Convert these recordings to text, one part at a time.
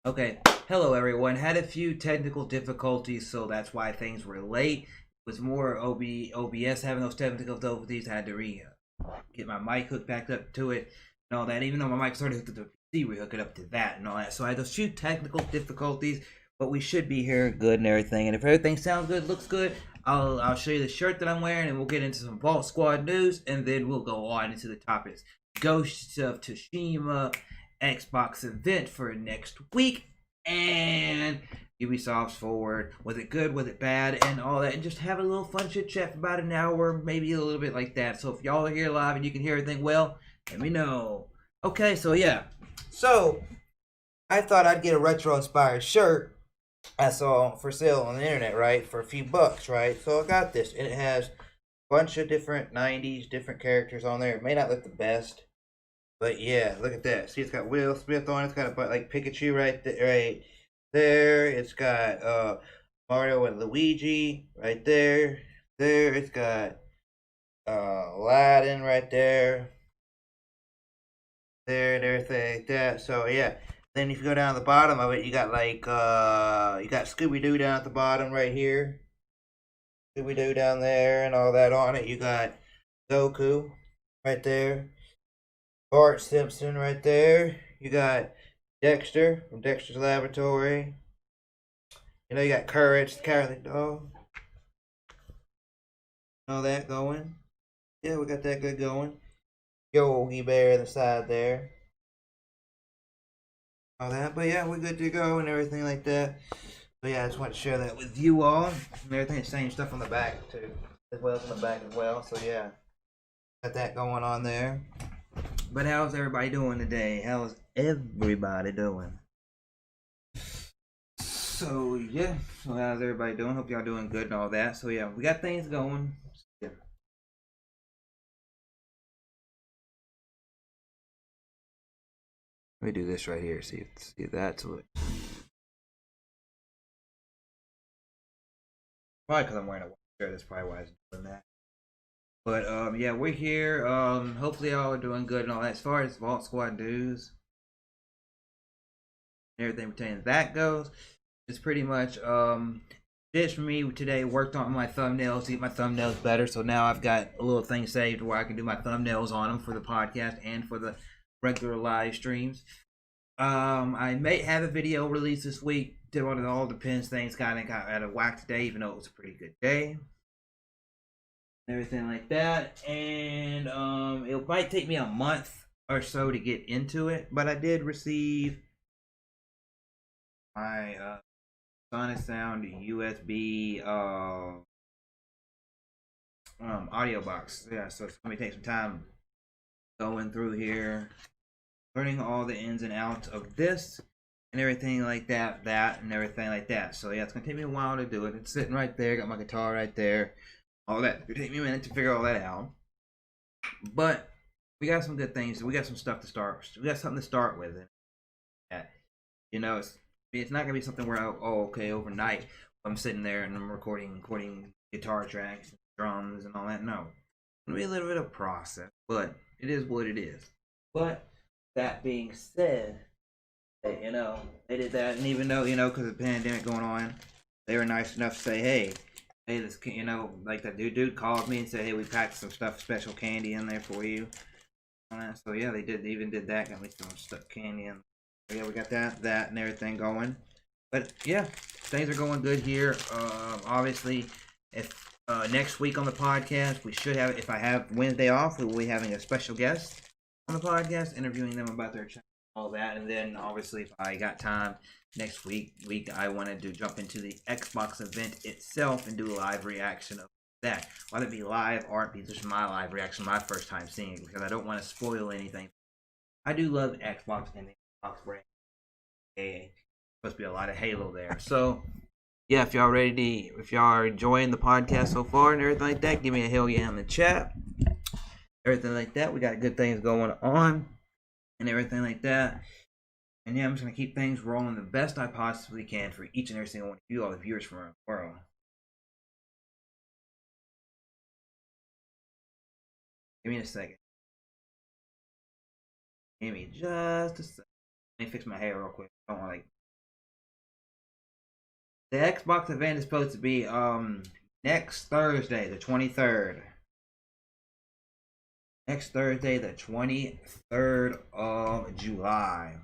Okay, hello everyone. Had a few technical difficulties, so that's why things were late. It was more OBS having those technical difficulties. I had to get my mic hooked back up to it and all that. Even though my mic started hooked to the PC, we hook it up to that and all that. So I had those few technical difficulties, but we should be here good and everything. And if everything sounds good, looks good, I'll show you the shirt that I'm wearing, and we'll get into some Vault Squad news, and then we'll go on into the topics. Ghost of Tsushima Xbox event for next week, and Ubisoft's forward. Was it good? Was it bad? And all that, and just have a little fun chit chat for about an hour, maybe a little bit like that. So if y'all are here live and you can hear everything well, let me know. Okay, so yeah. So I thought I'd get a retro inspired shirt I saw for sale on the internet, right? For a few bucks, right? So I got this, and it has a bunch of different 90s, different characters on there. It may not look the best, but yeah, look at that. See, it's got Will Smith on it. It's got a like Pikachu right there. It's got Mario and Luigi right there. There. It's got Aladdin right there. There and everything like that. So yeah. Then if you go down to the bottom of it, you got like you got Scooby Doo down at the bottom right here. Scooby Doo down there and all that on it. You got Goku right there. Bart Simpson right there. You got Dexter from Dexter's Laboratory. You know, you got Courage, the Cowardly Dog. All that going. Yeah, we got that good going. Yogi Bear on the side there. All that, but yeah, we're good to go and everything like that. So yeah, I just want to share that with you all. And everything, same stuff on the back too, as well as on the back as well. So yeah, got that going on there. But how's everybody doing today? How's everybody doing? So yeah, so how's everybody doing? Hope y'all doing good and all that. So yeah, we got things going. Yeah. Let me do this right here. See if that's what. Probably because I'm wearing a white shirt. That's probably why I was doing that. But yeah, we're here. Hopefully y'all are doing good and all that. As far as Vault Squad news, everything pertaining to that goes, it's pretty much this for me today. Worked on my thumbnails to get my thumbnails better. So now I've got a little thing saved where I can do my thumbnails on them for the podcast and for the regular live streams. I may have a video released this week. Did one of the all depends things. Kind of got out of whack today, even though it was a pretty good day. Everything like that, and it might take me a month or so to get into it, but I did receive my Sonic Sound USB audio box. Yeah, so it's gonna take some time going through here, learning all the ins and outs of this and everything like that, and everything like that. So yeah, it's gonna take me a while to do it. It's sitting right there. Got my guitar right there. All that. It'll take me a minute to figure all that out. But we got some good things. We got some stuff to start. We got something to start with. And, you know, it's not gonna be something where okay overnight I'm sitting there and I'm recording guitar tracks, drums, and all that. No, it's gonna be a little bit of process, but it is what it is. But that being said, you know, they did that, and even though because of the pandemic going on, they were nice enough to say, hey, this, like that dude called me and said, hey, we packed some stuff, special candy in there for you. So yeah, they even did that. Got me some stuff candy in. So yeah, we got that and everything going. But yeah, things are going good here. Obviously, if next week on the podcast, we should have, if I have Wednesday off, we will be having a special guest on the podcast, interviewing them about their channel, all that, and then obviously if I got time next week I wanted to jump into the Xbox event itself and do a live reaction of that. Whether it be live or it be just my live reaction, my first time seeing it, because I don't want to spoil anything. I do love Xbox and the Xbox brand. Hey, supposed to be a lot of Halo there. So yeah, if y'all are enjoying the podcast so far and everything like that, give me a hell yeah in the chat. Everything like that. We got good things going on and everything like that. And yeah, I'm just going to keep things rolling the best I possibly can for each and every single one of you, all the viewers from around the world. Give me a second. Give me just a second. Let me fix my hair real quick. I don't want to The Xbox event is supposed to be next Thursday, the 23rd. Next Thursday, the 23rd of July.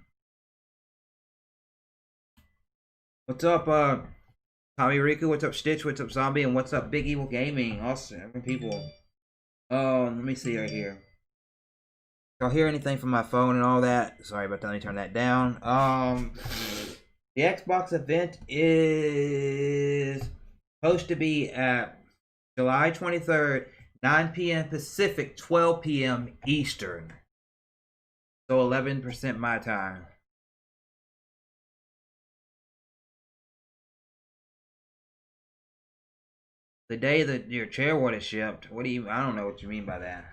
What's up, Tommy Riku? What's up, Stitch? What's up, Zombie? And what's up, Big Evil Gaming? Awesome people. Let me see right here. Y'all hear anything from my phone and all that? Sorry about that. Let me turn that down. The Xbox event is supposed to be at July 23rd, 9 p.m. Pacific, 12 p.m. Eastern. So 11% my time. The day that your chair would have shipped. What do you? I don't know what you mean by that.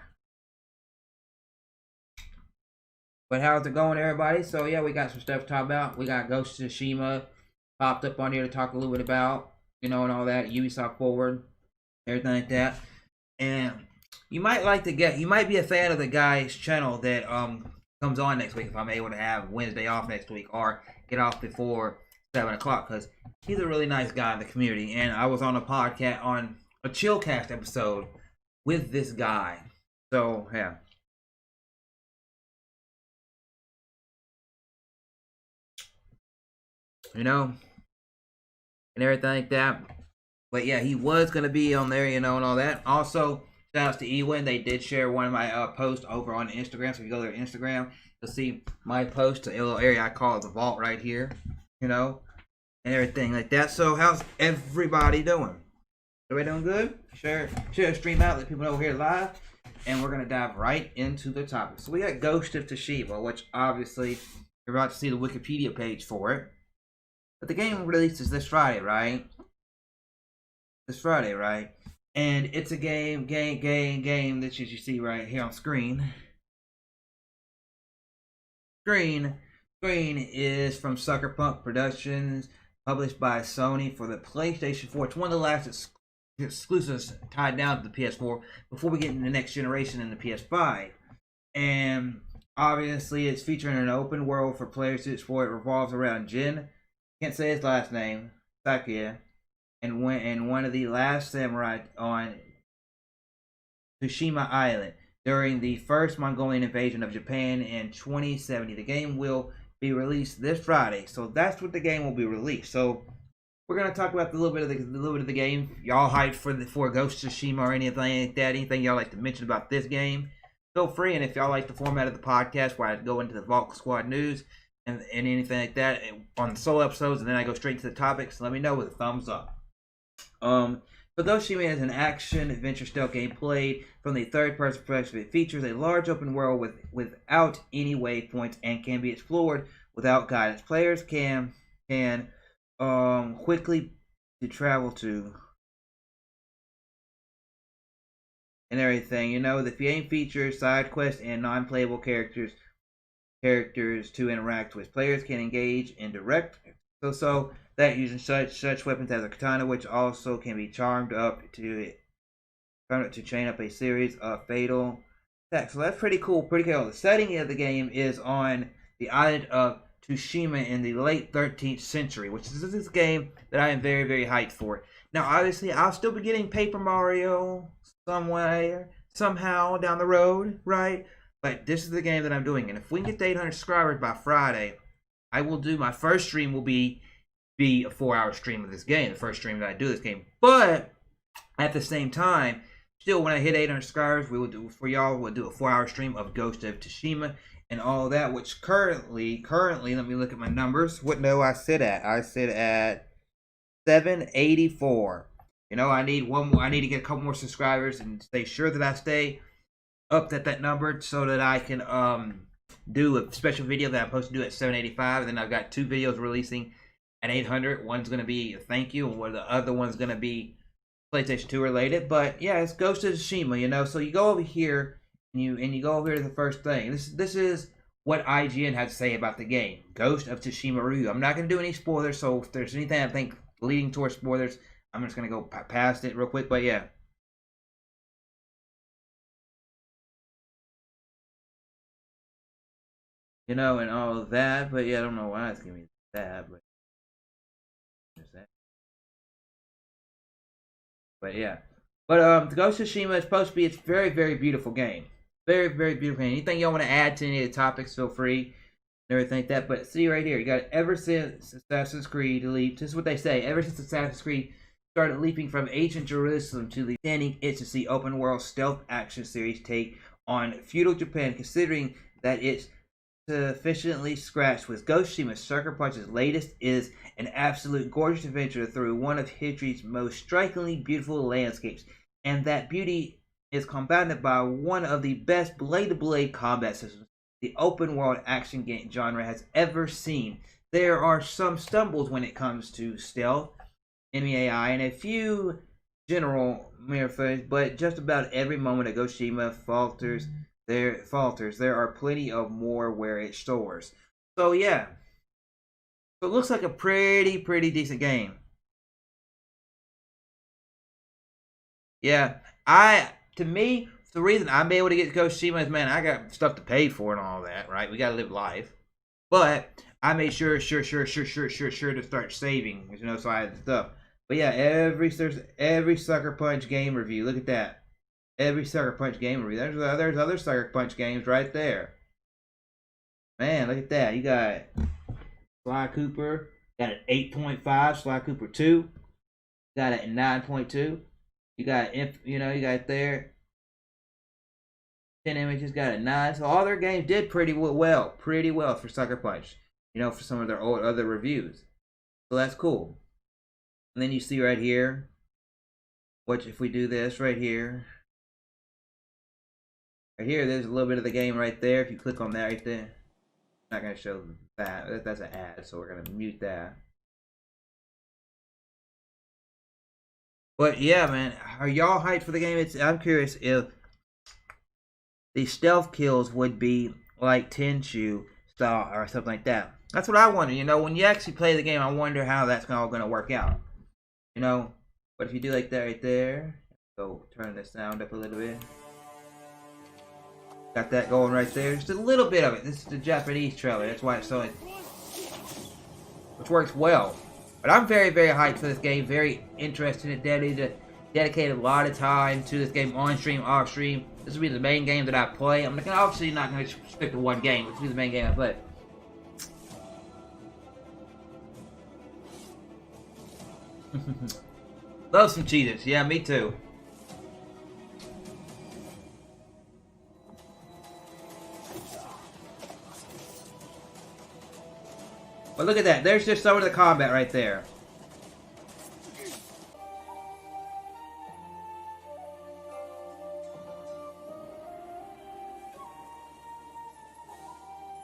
But how's it going, everybody? So yeah, we got some stuff to talk about. We got Ghost of Tsushima popped up on here to talk a little bit about, and all that. Ubisoft Forward, everything like that. And you might you might be a fan of the guy's channel that comes on next week if I'm able to have Wednesday off next week or get off before 7 o'clock, because he's a really nice guy in the community. And I was on a podcast, on a Chillcast episode with this guy. So yeah. And everything like that. But yeah, he was gonna be on there, and all that. Also, shout outs to Ewan. They did share one of my posts over on Instagram. So if you go to their Instagram, you'll see my post, a little area I call it the vault right here, and everything like that. So how's everybody doing? Everybody doing good? Share the stream out, let people know we're here live. And we're gonna dive right into the topic. So we got Ghost of Tsushima, which obviously you're about to see the Wikipedia page for it. But the game releases this Friday, right? And it's a game that you see right here on screen. Screen is from Sucker Punch Productions, published by Sony for the PlayStation 4. It's one of the last exclusives tied down to the PS4 before we get into the next generation in the PS5. And obviously, it's featuring an open world for players to explore. It revolves around Jin. Can't say his last name, Sakia, and one of the last samurai on Tsushima Island during the first Mongolian invasion of Japan in 2070. The game will be released this Friday, so that's what the game will be released. So we're gonna talk about a little bit of the game. Y'all hyped for Ghost of Tsushima or anything like that? Anything y'all like to mention about this game? Feel free, and if y'all like the format of the podcast where I go into the Vault Squad news and anything like that on the solo episodes, and then I go straight to the topics, let me know with a thumbs up. But Ghost of Tsushima is an action adventure stealth game played from the third-person perspective. It features a large open world without any waypoints and can be explored without guidance. Players can quickly to travel to and everything. The game features side quests and non-playable characters to interact with. Players can engage in direct so that using such weapons as a katana, which also can be charmed up to chain up a series of fatal attacks. So that's pretty cool, The setting of the game is on the island of Tsushima in the late 13th century, which is this game that I am very, very hyped for. Now, obviously, I'll still be getting Paper Mario somewhere, somehow down the road, right? But this is the game that I'm doing, and if we can get to 800 subscribers by Friday, I will do my first stream. Will be a 4-hour stream of this game, the first stream that I do this game. But at the same time, still, when I hit 800 subscribers, we'll do a 4-hour stream of Ghost of Tsushima and all that. Which currently, let me look at my numbers. What do I sit at? I sit at 784. I need one more. I need to get a couple more subscribers and stay sure that I stay up at that number so that I can do a special video that I'm supposed to do at 785. And then I've got 2 videos releasing at 800. One's going to be a thank you, and the other one's going to be PlayStation 2 related. But yeah, it's Ghost of Tsushima, So you go over here and you go over here to the first thing. This is what IGN had to say about the game, Ghost of Tsushima review. I'm not going to do any spoilers, so if there's anything I think leading towards spoilers, I'm just going to go past it real quick. But yeah. And all of that. But yeah, I don't know why it's giving me that, but But yeah. But Ghost of Tsushima is supposed to be, it's very, very beautiful game. Very, very beautiful game. Anything y'all want to add to any of the topics, feel free. And everything like that. But see right here, you got ever since Assassin's Creed leaped, this is what they say, ever since Assassin's Creed started leaping from ancient Jerusalem to the standing itch to see open world stealth action series take on feudal Japan, considering that it's sufficiently scratched with Ghost of Tsushima. Sucker Punch's latest is an absolute gorgeous adventure through one of history's most strikingly beautiful landscapes, and that beauty is compounded by one of the best blade-to-blade combat systems the open world action game genre has ever seen. There are some stumbles when it comes to stealth, enemy AI, and a few general mirror footage, but just about every moment of Ghost of Tsushima falters. There are plenty of more where it soars. So yeah, so it looks like a pretty decent game. Yeah, to me, the reason I'm able to get Ghost of Tsushima is, man, I got stuff to pay for and all that, right? We gotta live life. But I made sure to start saving, you know, so I had stuff. But yeah, every Sucker Punch game review. Look at that. Every Sucker Punch game review. There's other Sucker Punch games right there. Man, look at that. You got Sly Cooper. Got an 8.5. Sly Cooper 2. Got it at 9.2. You got, you got it there. 10 Images got a 9. So all their games did pretty well for Sucker Punch. You know, for some of their other reviews. So that's cool. And then you see right here, what if we do this right here? Right here, there's a little bit of the game right there. If you click on that right there, I'm not gonna show that. That's an ad, so we're gonna mute that. But yeah, man, are y'all hyped for the game? I'm curious if the stealth kills would be like Tenchu style or something like that. That's what I wonder. You know, when you actually play the game, I wonder how that's all gonna work out. You know, but if you do like that right there, go turn the sound up a little bit. Got that going right there. Just a little bit of it. This is the Japanese trailer. That's why it's so, which works well. But I'm very hyped for this game. Very interested in it. Dedicated a lot of time to this game on stream, off stream. This will be the main game that I play. I'm obviously not going to stick to one game. This will be the main game I play. Love some Cheetos. Yeah, me too. But look at that. There's just some of the combat right there.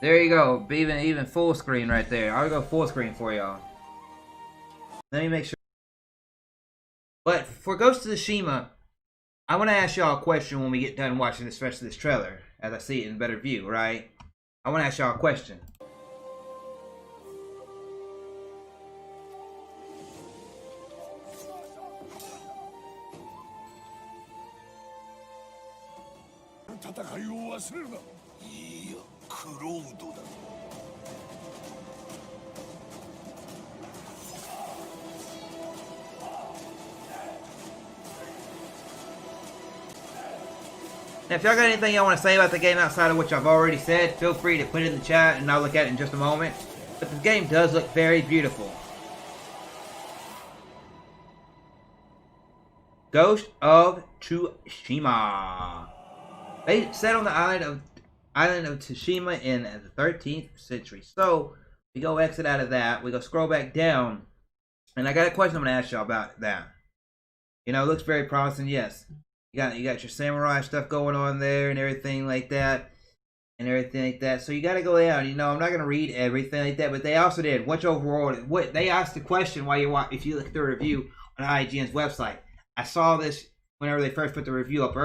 There you go. Even full screen right there. I'll go full screen for y'all. Let me make sure. But for Ghost of Tsushima, I want to ask y'all a question when we get done watching this rest of this trailer, as I see it in better view, right? I want to ask y'all a question. Now, if y'all got anything y'all want to say about the game outside of what I've already said, feel free to put it in the chat and I'll look at it in just a moment. But this game does look very beautiful. Ghost of Tsushima. They set on the island of Tsushima in the 13th century. So we go exit out of that. We go scroll back down, and I got a question I'm gonna ask y'all about that. You know, it looks very promising. Yes, you got your samurai stuff going on there and everything like that, So you got to go down. You know, I'm not gonna read everything like that, but they also did. What's overall? What they asked the question while you watch, if you look at the review on IGN's website. I saw this whenever they first put the review up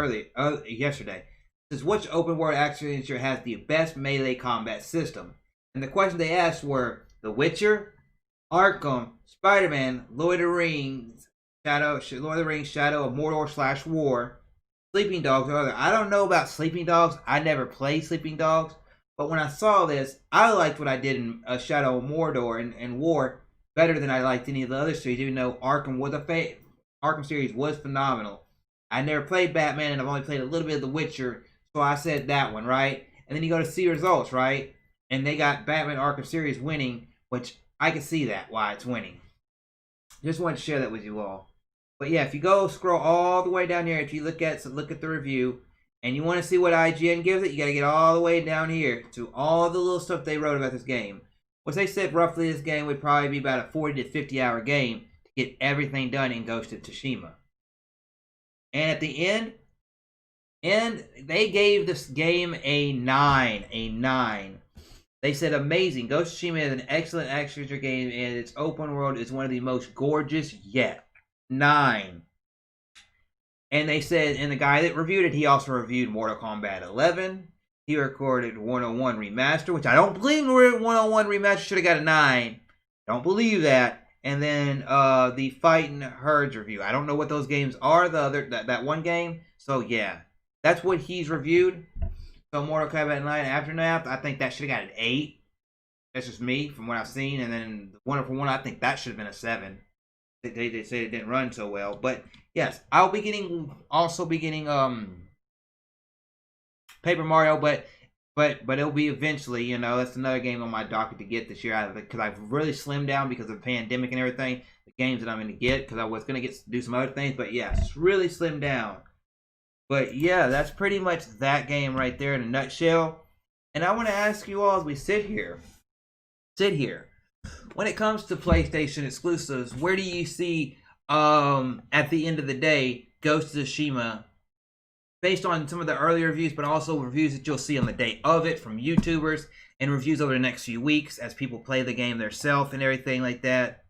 yesterday. It says, which open world action adventure has the best melee combat system? And the questions they asked were The Witcher, Arkham, Spider-Man, Lord of the Rings, Shadow of Mordor / War, Sleeping Dogs, or other. I don't know about Sleeping Dogs. I never played Sleeping Dogs. But when I saw this, I liked what I did in Shadow of Mordor and War better than I liked any of the other series, even though Arkham was Arkham series was phenomenal. I never played Batman, and I've only played a little bit of The Witcher, so I said that one, right? And then you go to see results, right? And they got Batman Arkham series winning, which I can see that why it's winning. Just wanted to share that with you all. But yeah, if you go scroll all the way down here, if you look at the review, and you want to see what IGN gives it, you got to get all the way down here to all the little stuff they wrote about this game. Which they said roughly this game would probably be about a 40 to 50 hour game to get everything done in Ghost of Tsushima. And at the end, they gave this game a 9. A 9. They said amazing. Ghost of Tsushima is an excellent action adventure game, and its open world is one of the most gorgeous yet. 9. And they said, and the guy that reviewed it, he also reviewed Mortal Kombat 11. He recorded 101 Remaster, which I don't believe 101 Remaster should have got a 9. Don't believe that. And then the Fighting Herds review. I don't know what those games are, that one game. So yeah, that's what he's reviewed. So Mortal Kombat 9 Aftermath, I think that should have got an 8. That's just me from what I've seen. And then the Wonderful 1, I think that should have been a 7. They say it didn't run so well. But yes, I'll be also be getting Paper Mario, but it'll be eventually, you know. That's another game on my docket to get this year, because I've really slimmed down because of the pandemic and everything. The games that I'm going to get, because I was going to do some other things, but yeah, it's really slimmed down. But yeah, that's pretty much that game right there in a nutshell. And I want to ask you all as we sit here, when it comes to PlayStation exclusives, where do you see at the end of the day Ghost of Tsushima? Based on some of the early reviews, but also reviews that you'll see on the day of it from YouTubers, and reviews over the next few weeks as people play the game themselves and everything like that.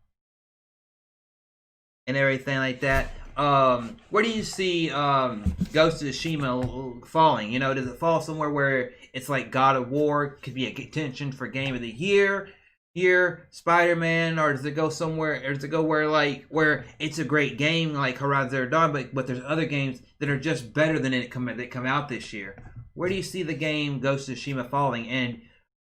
Where do you see Ghost of Tsushima falling? You know, does it fall somewhere where it's like God of War could be a contention for Game of the Year? Spider-Man, or does it go somewhere, or does it go where it's a great game like Horizon Zero Dawn, but there's other games that are just better than it that come out this year? Where do you see the game Ghost of Tsushima falling? And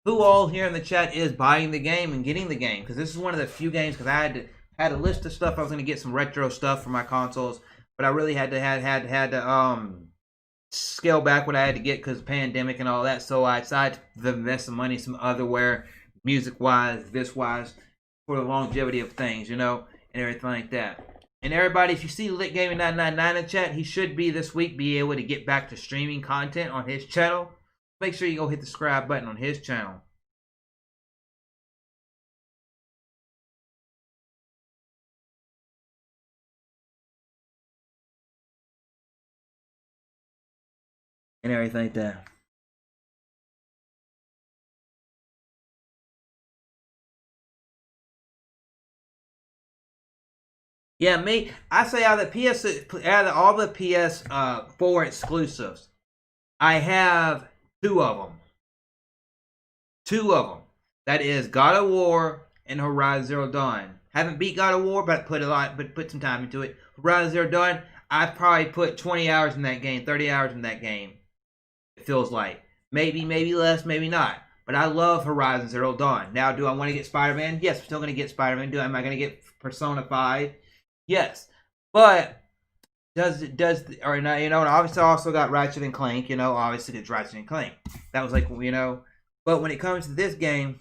who all here in the chat is buying the game and getting the game? Because this is one of the few games, because I had a list of stuff. I was going to get some retro stuff for my consoles, but I really had to scale back what I had to get because of the pandemic and all that. So I decided to invest some money some otherwhere, music-wise, this-wise, for the longevity of things, you know, and everything like that. And everybody, if you see Lit Gaming 999 in the chat, he should be this week be able to get back to streaming content on his channel. Make sure you go hit the subscribe button on his channel. And everything like that. Yeah, I say out of all the PS4 exclusives, I have 2 of them. 2 of them. That is God of War and Horizon Zero Dawn. Haven't beat God of War, but put some time into it. Horizon Zero Dawn, I've probably put 20 hours in that game, 30 hours in that game. It feels like. Maybe less, maybe not. But I love Horizon Zero Dawn. Now, do I want to get Spider-Man? Yes, I'm still going to get Spider-Man. Am I going to get Persona 5? Yes. But or not, you know, and obviously I also got Ratchet and Clank, you know, obviously it's Ratchet and Clank. That was like, you know, but when it comes to this game,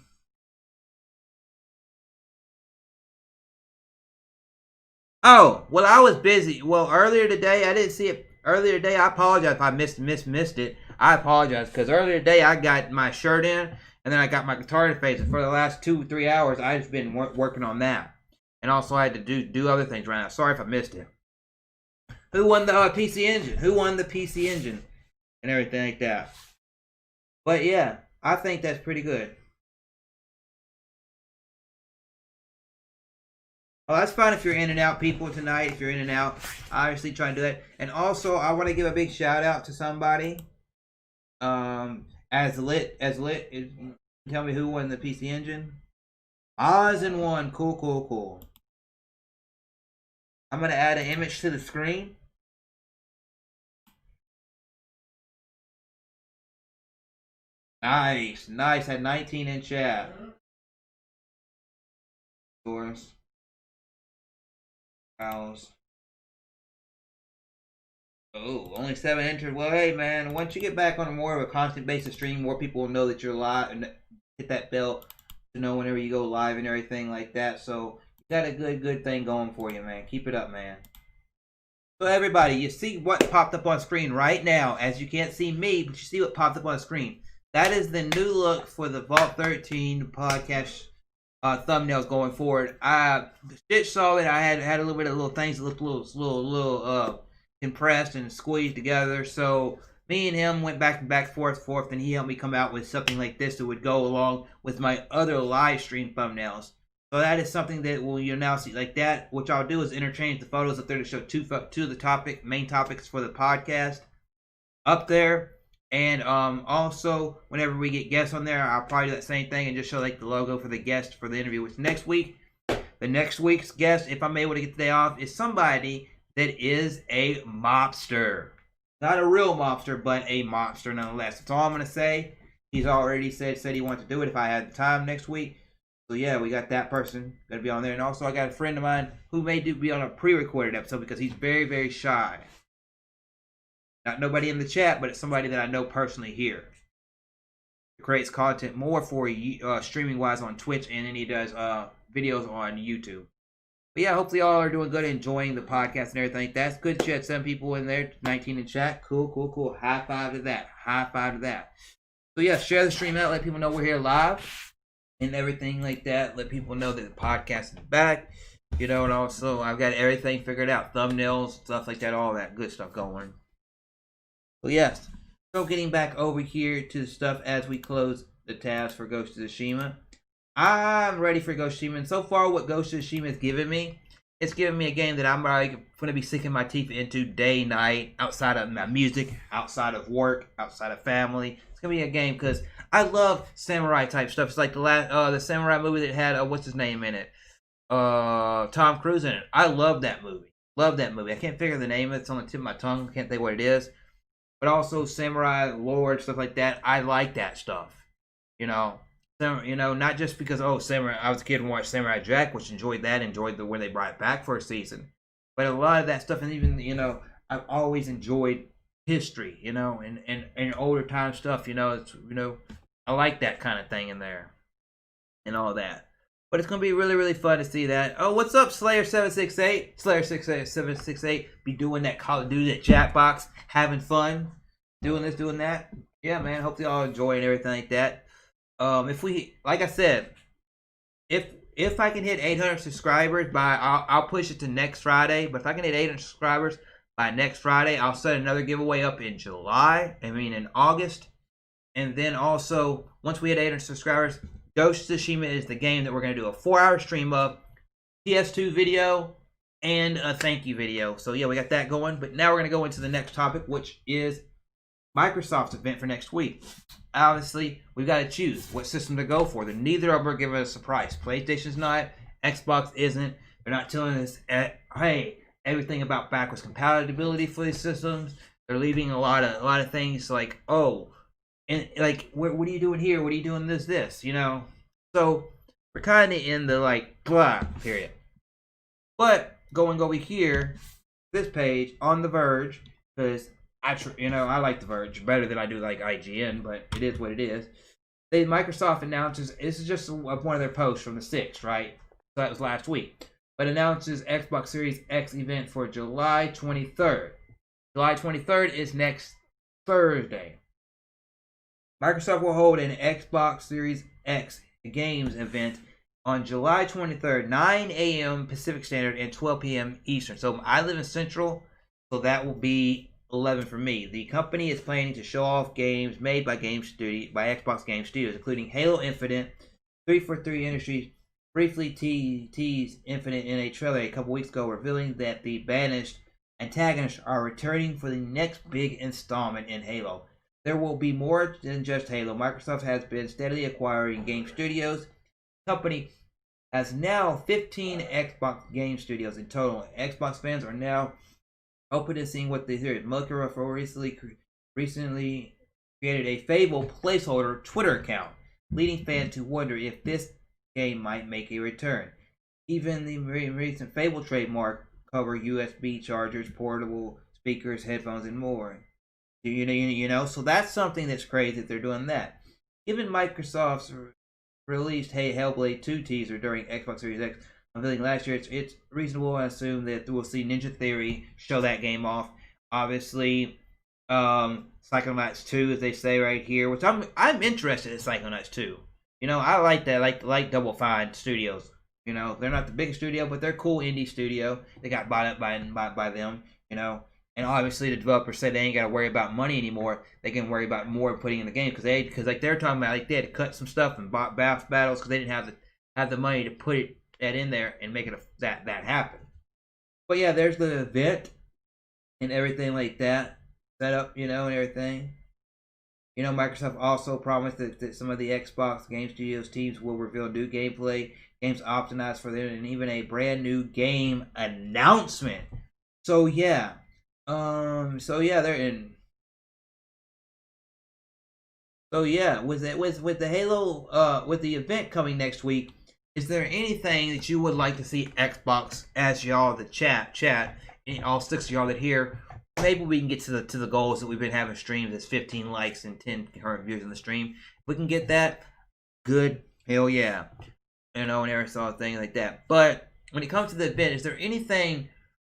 oh, well, I was busy. Well, earlier today, I didn't see it. Earlier today, I apologize if I missed it. I apologize, because earlier today, I got my shirt in, and then I got my guitar interface, and for the last 2-3 hours, I've just been working on that. And also, I had to do other things right now. Sorry if I missed it. Who won the PC Engine? Who won the PC Engine? And everything like that. But yeah, I think that's pretty good. Oh, that's fine if you're in and out, people, tonight. If you're in and out, obviously try and do that. And also, I want to give a big shout out to somebody. As lit, tell me who won the PC Engine. Oz and won. Cool. I'm gonna add an image to the screen. Nice. Had 19 in chat. Scores. Fouls. Oh, only 7 entered. Well, hey, man, once you get back on a more of a constant basis stream, more people will know that you're live and hit that bell to know whenever you go live and everything like that. So you got a good thing going for you, man. Keep it up, man. So everybody, you see what popped up on screen right now, as you can't see me, but you see what popped up on screen. That is the new look for the Vault 13 podcast thumbnails going forward. Stitch saw that I had a little bit of little things that looked a little compressed and squeezed together. So me and him went back and forth, and he helped me come out with something like this that would go along with my other live stream thumbnails. So that is something that you'll now see like that. What I'll do is interchange the photos up there to show two of the main topics for the podcast up there. And also, whenever we get guests on there, I'll probably do that same thing and just show like the logo for the guest for the interview. Which next week, the next week's guest, if I'm able to get the day off, is somebody that is a mobster. Not a real mobster, but a mobster nonetheless. That's all I'm going to say. He's already said he wanted to do it if I had the time next week. So yeah, we got that person going to be on there. And also I got a friend of mine who may be on a pre-recorded episode because he's very, very shy. Not nobody in the chat, but it's somebody that I know personally here. He creates content more for streaming-wise on Twitch, and then he does videos on YouTube. But yeah, hopefully y'all are doing good, enjoying the podcast and everything. That's good chat. 7 people in there, 19 in chat. Cool. High five to that. So yeah, share the stream out. Let people know we're here live and everything like that. Let people know that the podcast is back. You know, and also I've got everything figured out. Thumbnails, stuff like that, all that good stuff going. So yes, so getting back over here to the stuff as we close the tabs for Ghost of Tsushima. I'm ready for Ghost of Tsushima, and so far what Ghost of Tsushima has given me, it's given me a game that I'm going to be sinking my teeth into day, night, outside of my music, outside of work, outside of family. It's going to be a game because I love samurai type stuff. It's like the samurai movie that had, what's his name in it? Tom Cruise in it. I love that movie. I can't figure the name of it. It's on the tip of my tongue. I can't think what it is. But also samurai lore, stuff like that. I like that stuff. You know, not just because samurai. I was a kid and watched Samurai Jack, which enjoyed the when they brought it back for a season. But a lot of that stuff, and even I've always enjoyed history. And older time stuff. I like that kind of thing in there, and all that. But it's gonna be really, really fun to see that. Oh, what's up, Slayer768? Slayer768 be doing that Call of Duty, that chat box, having fun, doing this, doing that. Yeah, man. Hopefully, y'all enjoy and everything like that. If we, like I said, if I can hit 800 subscribers I'll push it to next Friday. But if I can hit 800 subscribers by next Friday, I'll set another giveaway up in in August, and then also once we hit 800 subscribers. Ghost of Tsushima is the game that we're going to do a 4-hour stream of, PS2 video, and a thank you video. So yeah, we got that going. But now we're going to go into the next topic, which is Microsoft's event for next week. Obviously, we've got to choose what system to go for. Neither of them are giving us a price. PlayStation's not, Xbox isn't. They're not telling us, hey, everything about backwards compatibility for these systems. They're leaving a lot of things like, and like, what are you doing here? What are you doing this? So we're kind of in the blah period. But going over here, this page on The Verge, because I like The Verge better than I do like IGN, but it is what it is. Microsoft announces, this is just one of their posts from the 6th, right? So that was last week. But announces Xbox Series X event for July 23rd. July 23rd is next Thursday. Microsoft will hold an Xbox Series X games event on July 23rd, 9 a.m. Pacific Standard and 12 p.m. Eastern. So I live in Central, so that will be 11 for me. The company is planning to show off games made by Xbox Game Studios, including Halo Infinite. 343 Industries briefly teased Infinite in a trailer a couple weeks ago, revealing that the banished antagonists are returning for the next big installment in Halo. There will be more than just Halo. Microsoft has been steadily acquiring game studios. The company has now 15 Xbox game studios in total. Xbox fans are now open to seeing what they hear. Microsoft recently created a Fable placeholder Twitter account, leading fans to wonder if this game might make a return. Even the recent Fable trademark cover USB chargers, portable speakers, headphones, and more. You know, so that's something that's crazy that they're doing that. Even Microsoft's released Hellblade 2 teaser during Xbox Series X unveiling last year. It's reasonable to assume that we'll see Ninja Theory show that game off. Obviously, Psychonauts 2, as they say right here, which I'm interested in Psychonauts 2. You know, I like that. Like Double Fine Studios. You know, they're not the biggest studio, but they're cool indie studio. They got bought up by them. You know, and obviously the developers say they ain't got to worry about money anymore. They can worry about more putting in the game because like they're talking about, like, they had to cut some stuff and bought battles because they didn't have the money to put that in there and make it that happen. But yeah, there's the event and everything like that set up, you know, and everything. You know, Microsoft also promised that some of the Xbox Game Studios teams will reveal new gameplay, games optimized for them, and even a brand new game announcement. So yeah, they're in. So yeah, with the Halo, with the event coming next week, is there anything that you would like to see Xbox, as y'all the chat, and all 6 of y'all that here? Maybe we can get to the goals that we've been having streams. That's 15 likes and 10 current views in the stream. If we can get that, good. Hell yeah. You know, and every sort of thing like that. But when it comes to the event, is there anything?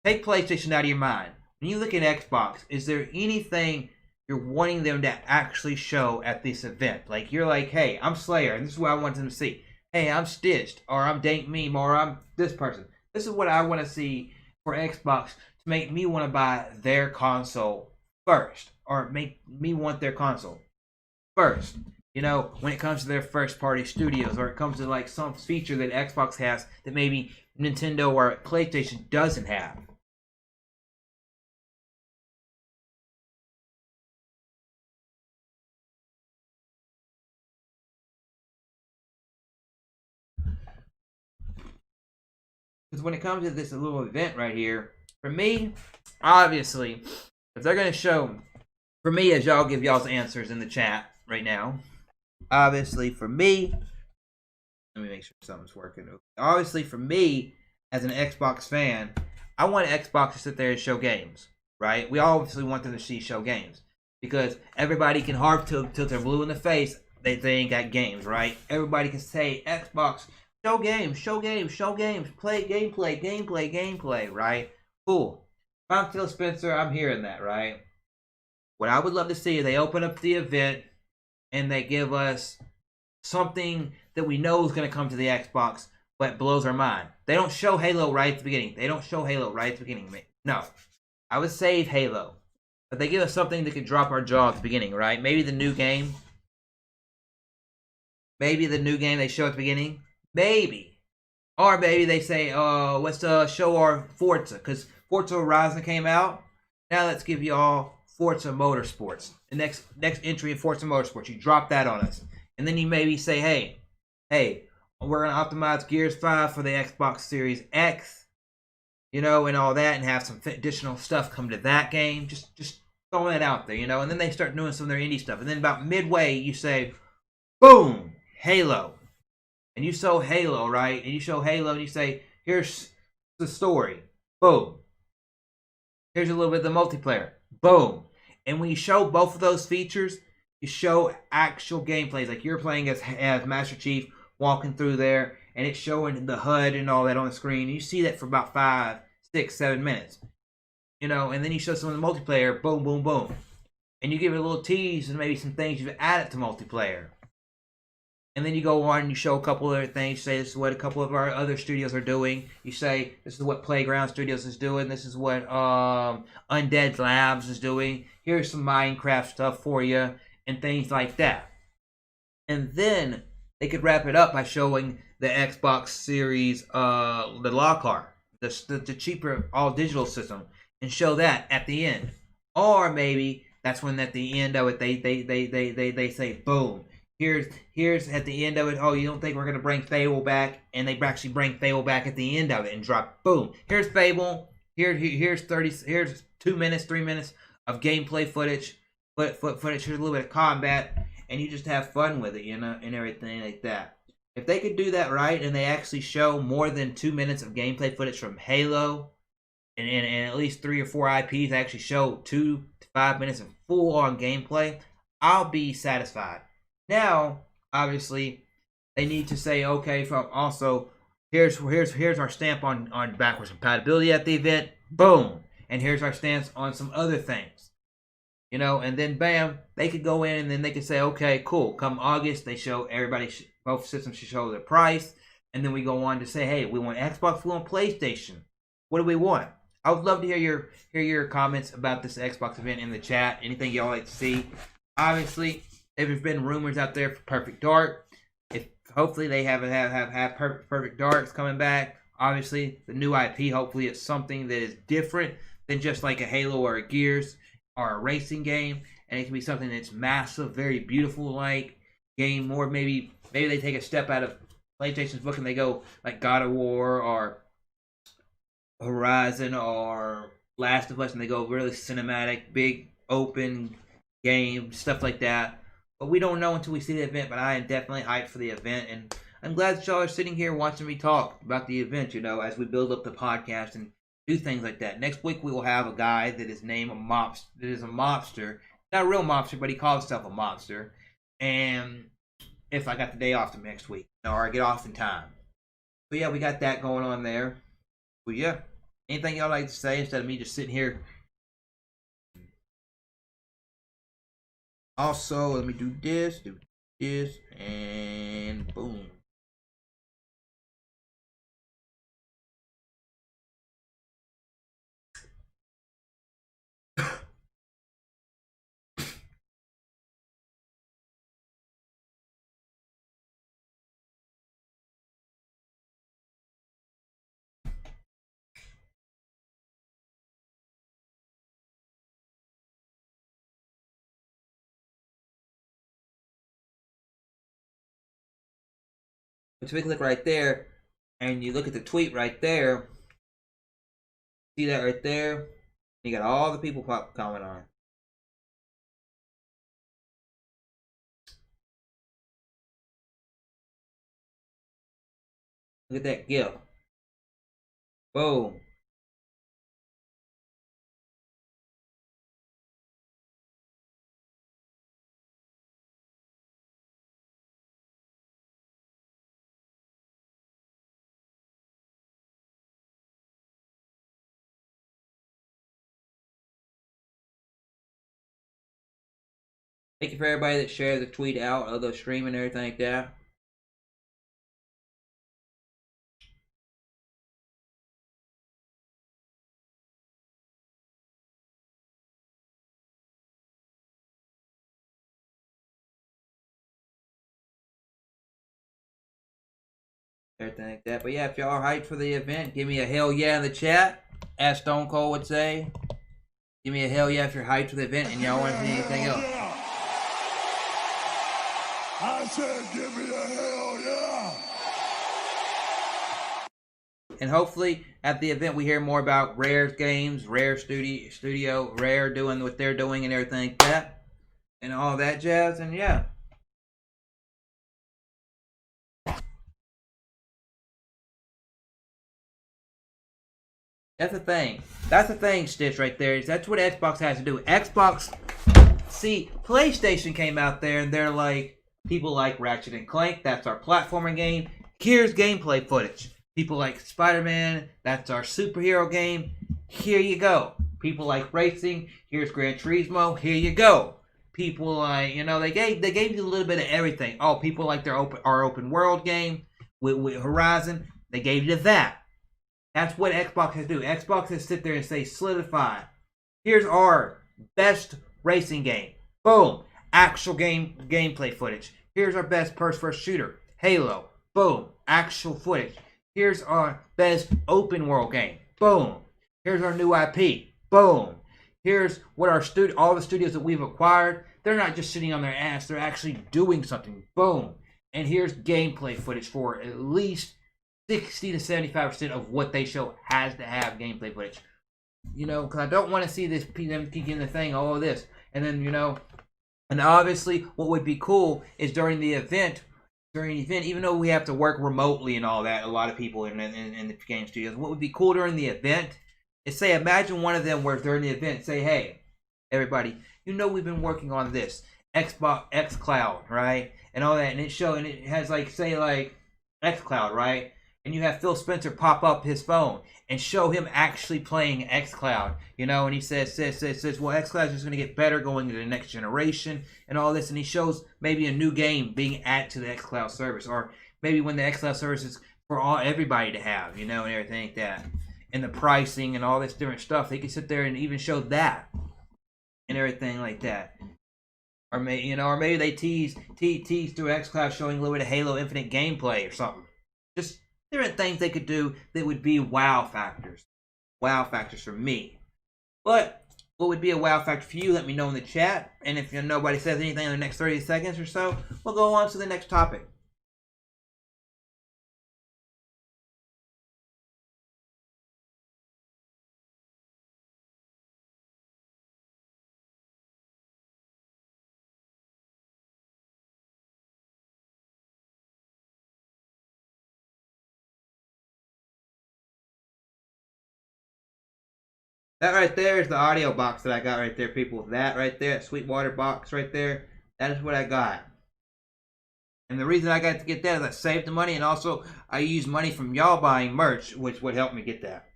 Take PlayStation out of your mind. When you look at Xbox, is there anything you're wanting them to actually show at this event? Like, you're like, hey, I'm Slayer, and this is what I want them to see. Hey, I'm Stitched, or I'm Dank Meme, or I'm this person. This is what I want to see for Xbox to make me want to buy their console first, or make me want their console first. You know, when it comes to their first party studios, or it comes to like some feature that Xbox has that maybe Nintendo or PlayStation doesn't have. Because when it comes to this little event right here, for me, obviously, if they're going to show, for me, as y'all give y'all's answers in the chat right now, obviously for me, let me make sure something's working. Obviously for me, as an Xbox fan, I want Xbox to sit there and show games, right? We obviously want them to show games. Because everybody can harp till they're blue in the face, they ain't got games, right? Everybody can say, Xbox, show games, play gameplay, right? Cool. If I'm Phil Spencer, I'm hearing that, right? What I would love to see is they open up the event and they give us something that we know is going to come to the Xbox, but blows our mind. They don't show Halo right at the beginning. No. I would save Halo. But they give us something that could drop our jaw at the beginning, right? Maybe the new game. Maybe the new game they show at the beginning. Maybe. Or maybe they say, let's show our Forza. Because Forza Horizon came out. Now let's give you all Forza Motorsports. The next entry in Forza Motorsports. You drop that on us. And then you maybe say, hey, we're going to optimize Gears 5 for the Xbox Series X. You know, and all that. And have some additional stuff come to that game. Just throwing it out there, you know. And then they start doing some of their indie stuff. And then about midway, you say, boom, Halo. And you show Halo, right? And you show Halo and you say, here's the story. Boom. Here's a little bit of the multiplayer. Boom. And when you show both of those features, you show actual gameplays. Like you're playing as Master Chief, walking through there, and it's showing the HUD and all that on the screen. And you see that for about 5, 6, 7 minutes. You know, and then you show some of the multiplayer. Boom, boom, boom. And you give it a little tease and maybe some things you've added to multiplayer. And then you go on and you show a couple other things. You say, this is what a couple of our other studios are doing. You say, this is what Playground Studios is doing. This is what Undead Labs is doing. Here's some Minecraft stuff for you. And things like that. And then they could wrap it up by showing the Xbox Series, the Lockhart. The cheaper all-digital system. And show that at the end. Or maybe that's when at the end of it, they say, boom. Here's at the end of it, oh, you don't think we're going to bring Fable back? And they actually bring Fable back at the end of it and drop, boom. Here's Fable. Here's 2 minutes, 3 minutes of gameplay footage. Here's a little bit of combat. And you just have fun with it, you know, and everything like that. If they could do that right and they actually show more than 2 minutes of gameplay footage from Halo, and at least 3 or 4 IPs actually show 2 to 5 minutes of full on gameplay, I'll be satisfied. Now, obviously, they need to say, okay, from also here's our stamp on backwards compatibility at the event. Boom, and here's our stance on some other things. You know, and then bam, they could go in and then they could say, okay, cool. Come August, they show everybody, both systems should show their price, and then we go on to say, hey, we want Xbox, we want PlayStation. What do we want? I would love to hear your comments about this Xbox event in the chat. Anything y'all like to see? Obviously, there's been rumors out there for Perfect Dark. If hopefully they have Perfect Darks coming back. Obviously, the new IP. Hopefully, it's something that is different than just like a Halo or a Gears or a racing game, and it can be something that's massive, very beautiful like game. Or maybe they take a step out of PlayStation's book and they go like God of War or Horizon or Last of Us, and they go really cinematic, big open game, stuff like that. But we don't know until we see the event. But I am definitely hyped for the event, and I'm glad that y'all are sitting here watching me talk about the event, you know, as we build up the podcast and do things like that. Next week we will have a guy that is named a mobster. Not a real mobster, but he calls himself a mobster. And if I got the day off the next week, or I get off in time. But yeah, we got that going on there. But yeah, anything y'all like to say instead of me just sitting here? Also, let me do this, and boom. So we click right there, and you look at the tweet right there. See that right there? You got all the people comment on. Look at that GIF. Boom. Thank you for everybody that shared the tweet out of the stream and everything like that. Everything like that. But yeah, if y'all are hyped for the event, give me a hell yeah in the chat, as Stone Cold would say. Give me a hell yeah if you're hyped for the event and y'all want to see anything else. I said give me a hell yeah. And hopefully at the event we hear more about Rare's games, Rare Studio, Rare doing what they're doing and everything like that. And all that jazz, and yeah. That's the thing. That's the thing, Stitch, right there. That's what Xbox has to do. Xbox, see, PlayStation came out there and they're like, people like Ratchet and Clank, that's our platformer game. Here's gameplay footage. People like Spider-Man, that's our superhero game. Here you go. People like racing, here's Gran Turismo, here you go. People like, you know, they gave you a little bit of everything. Oh, people like our open world game with Horizon, they gave you that. That's what Xbox has to do. Xbox has to sit there and say, solidify. Here's our best racing game. Boom. Actual gameplay footage. Here's our best first shooter. Halo. Boom. Actual footage. Here's our best open world game. Boom. Here's our new IP. Boom. Here's what all the studios that we've acquired. They're not just sitting on their ass. They're actually doing something. Boom. And here's gameplay footage for at least 60 to 75% of what they show has to have gameplay footage. You know, because I don't want to see them keeping the thing, all of this. And then, you know, and obviously what would be cool is during the event, even though we have to work remotely and all that, a lot of people in the game studios, what would be cool during the event And say, imagine one of them where during the event, say, hey, everybody, you know we've been working on this Xbox X Cloud, right? And all that, and it has like, say, like X Cloud, right? And you have Phil Spencer pop up his phone and show him actually playing X Cloud, you know, and he says, well, X Cloud is just going to get better going into the next generation and all this, and he shows maybe a new game being added to the X Cloud service, or maybe when the X Cloud service is for everybody to have, you know, and everything like that, and the pricing and all this different stuff. They can sit there and even show that and everything like that. Or maybe they tease through xCloud showing a little bit of Halo Infinite gameplay or something. Just different things they could do that would be wow factors. Wow factors for me. But what would be a wow factor for you? Let me know in the chat. And if nobody says anything in the next 30 seconds or so, we'll go on to the next topic. That right there is the audio box that I got right there, people. That right there, that Sweetwater box right there, that is what I got. And the reason I got to get that is I saved the money, and also I used money from y'all buying merch, which would help me get that.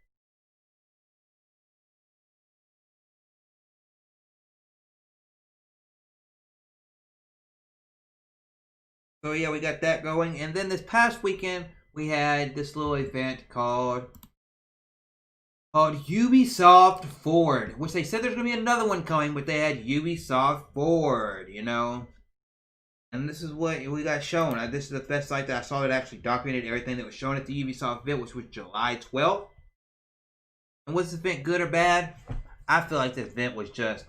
So yeah, we got that going. And then this past weekend, we had this little event called Ubisoft Forward, which they said there's going to be another one coming, but they had Ubisoft Forward, you know. And this is what we got shown. This is the best site that I saw that actually documented everything that was shown at the Ubisoft event, which was July 12th. And was this event good or bad? I feel like this event was just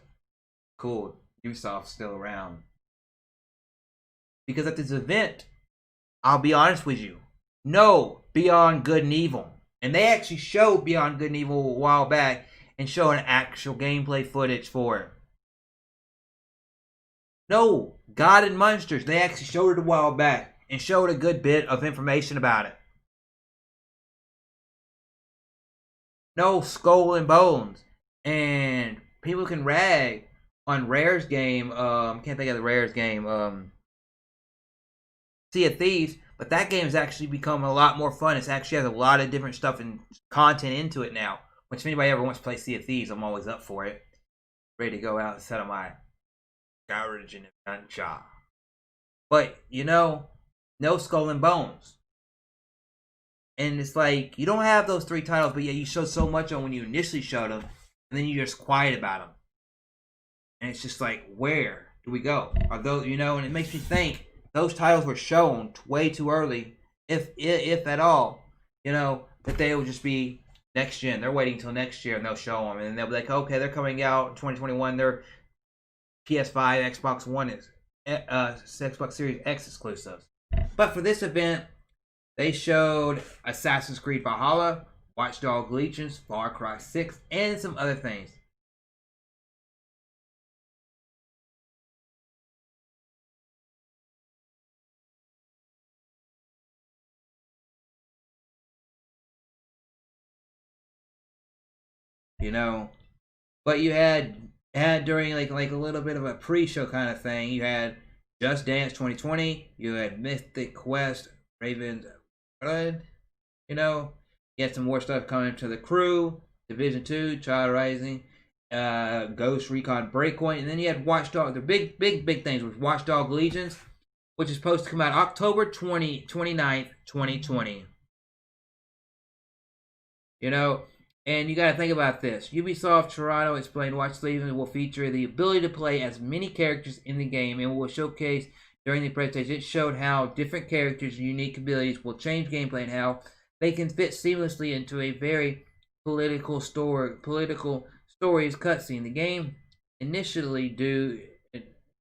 cool. Ubisoft's still around. Because at this event, I'll be honest with you, no Beyond Good and Evil. And they actually showed Beyond Good and Evil a while back and showed an actual gameplay footage for it. No, God and Monsters. They actually showed it a while back and showed a good bit of information about it. No Skull and Bones. And people can rag on Rare's game. Can't think of the Rare's game. Sea of Thieves. But that game has actually become a lot more fun. It actually has a lot of different stuff and content into it now. Which if anybody ever wants to play Sea of Thieves, I'm always up for it. Ready to go out and set on my garage and adventure. But, no Skull and Bones. And it's like, you don't have those three titles, but yeah, you showed so much on when you initially showed them, and then you're just quiet about them. And it's just like, where do we go? Are those, and it makes me think, those titles were shown way too early, if at all, that they will just be next gen. They're waiting until next year and they'll show them. And they'll be like, okay, they're coming out in 2021. They're PS5, Xbox One, Xbox Series X exclusives. But for this event, they showed Assassin's Creed Valhalla, Watch Dogs Legion, Far Cry 6, and some other things. But you had during like a little bit of a pre-show kind of thing, you had Just Dance 2020, you had Mythic Quest, Raven's Blood, you had some more stuff coming to the Crew, Division 2, Child Rising, Ghost Recon Breakpoint, and then you had Watch Dogs. The big things was Watch Dogs Legions, which is supposed to come out October 29th, 2020. And you got to think about this. Ubisoft Toronto explained Watch Legion will feature the ability to play as many characters in the game and will showcase during the presentation. It showed how different characters' unique abilities will change gameplay and how they can fit seamlessly into a very political stories cutscene. The game, initially due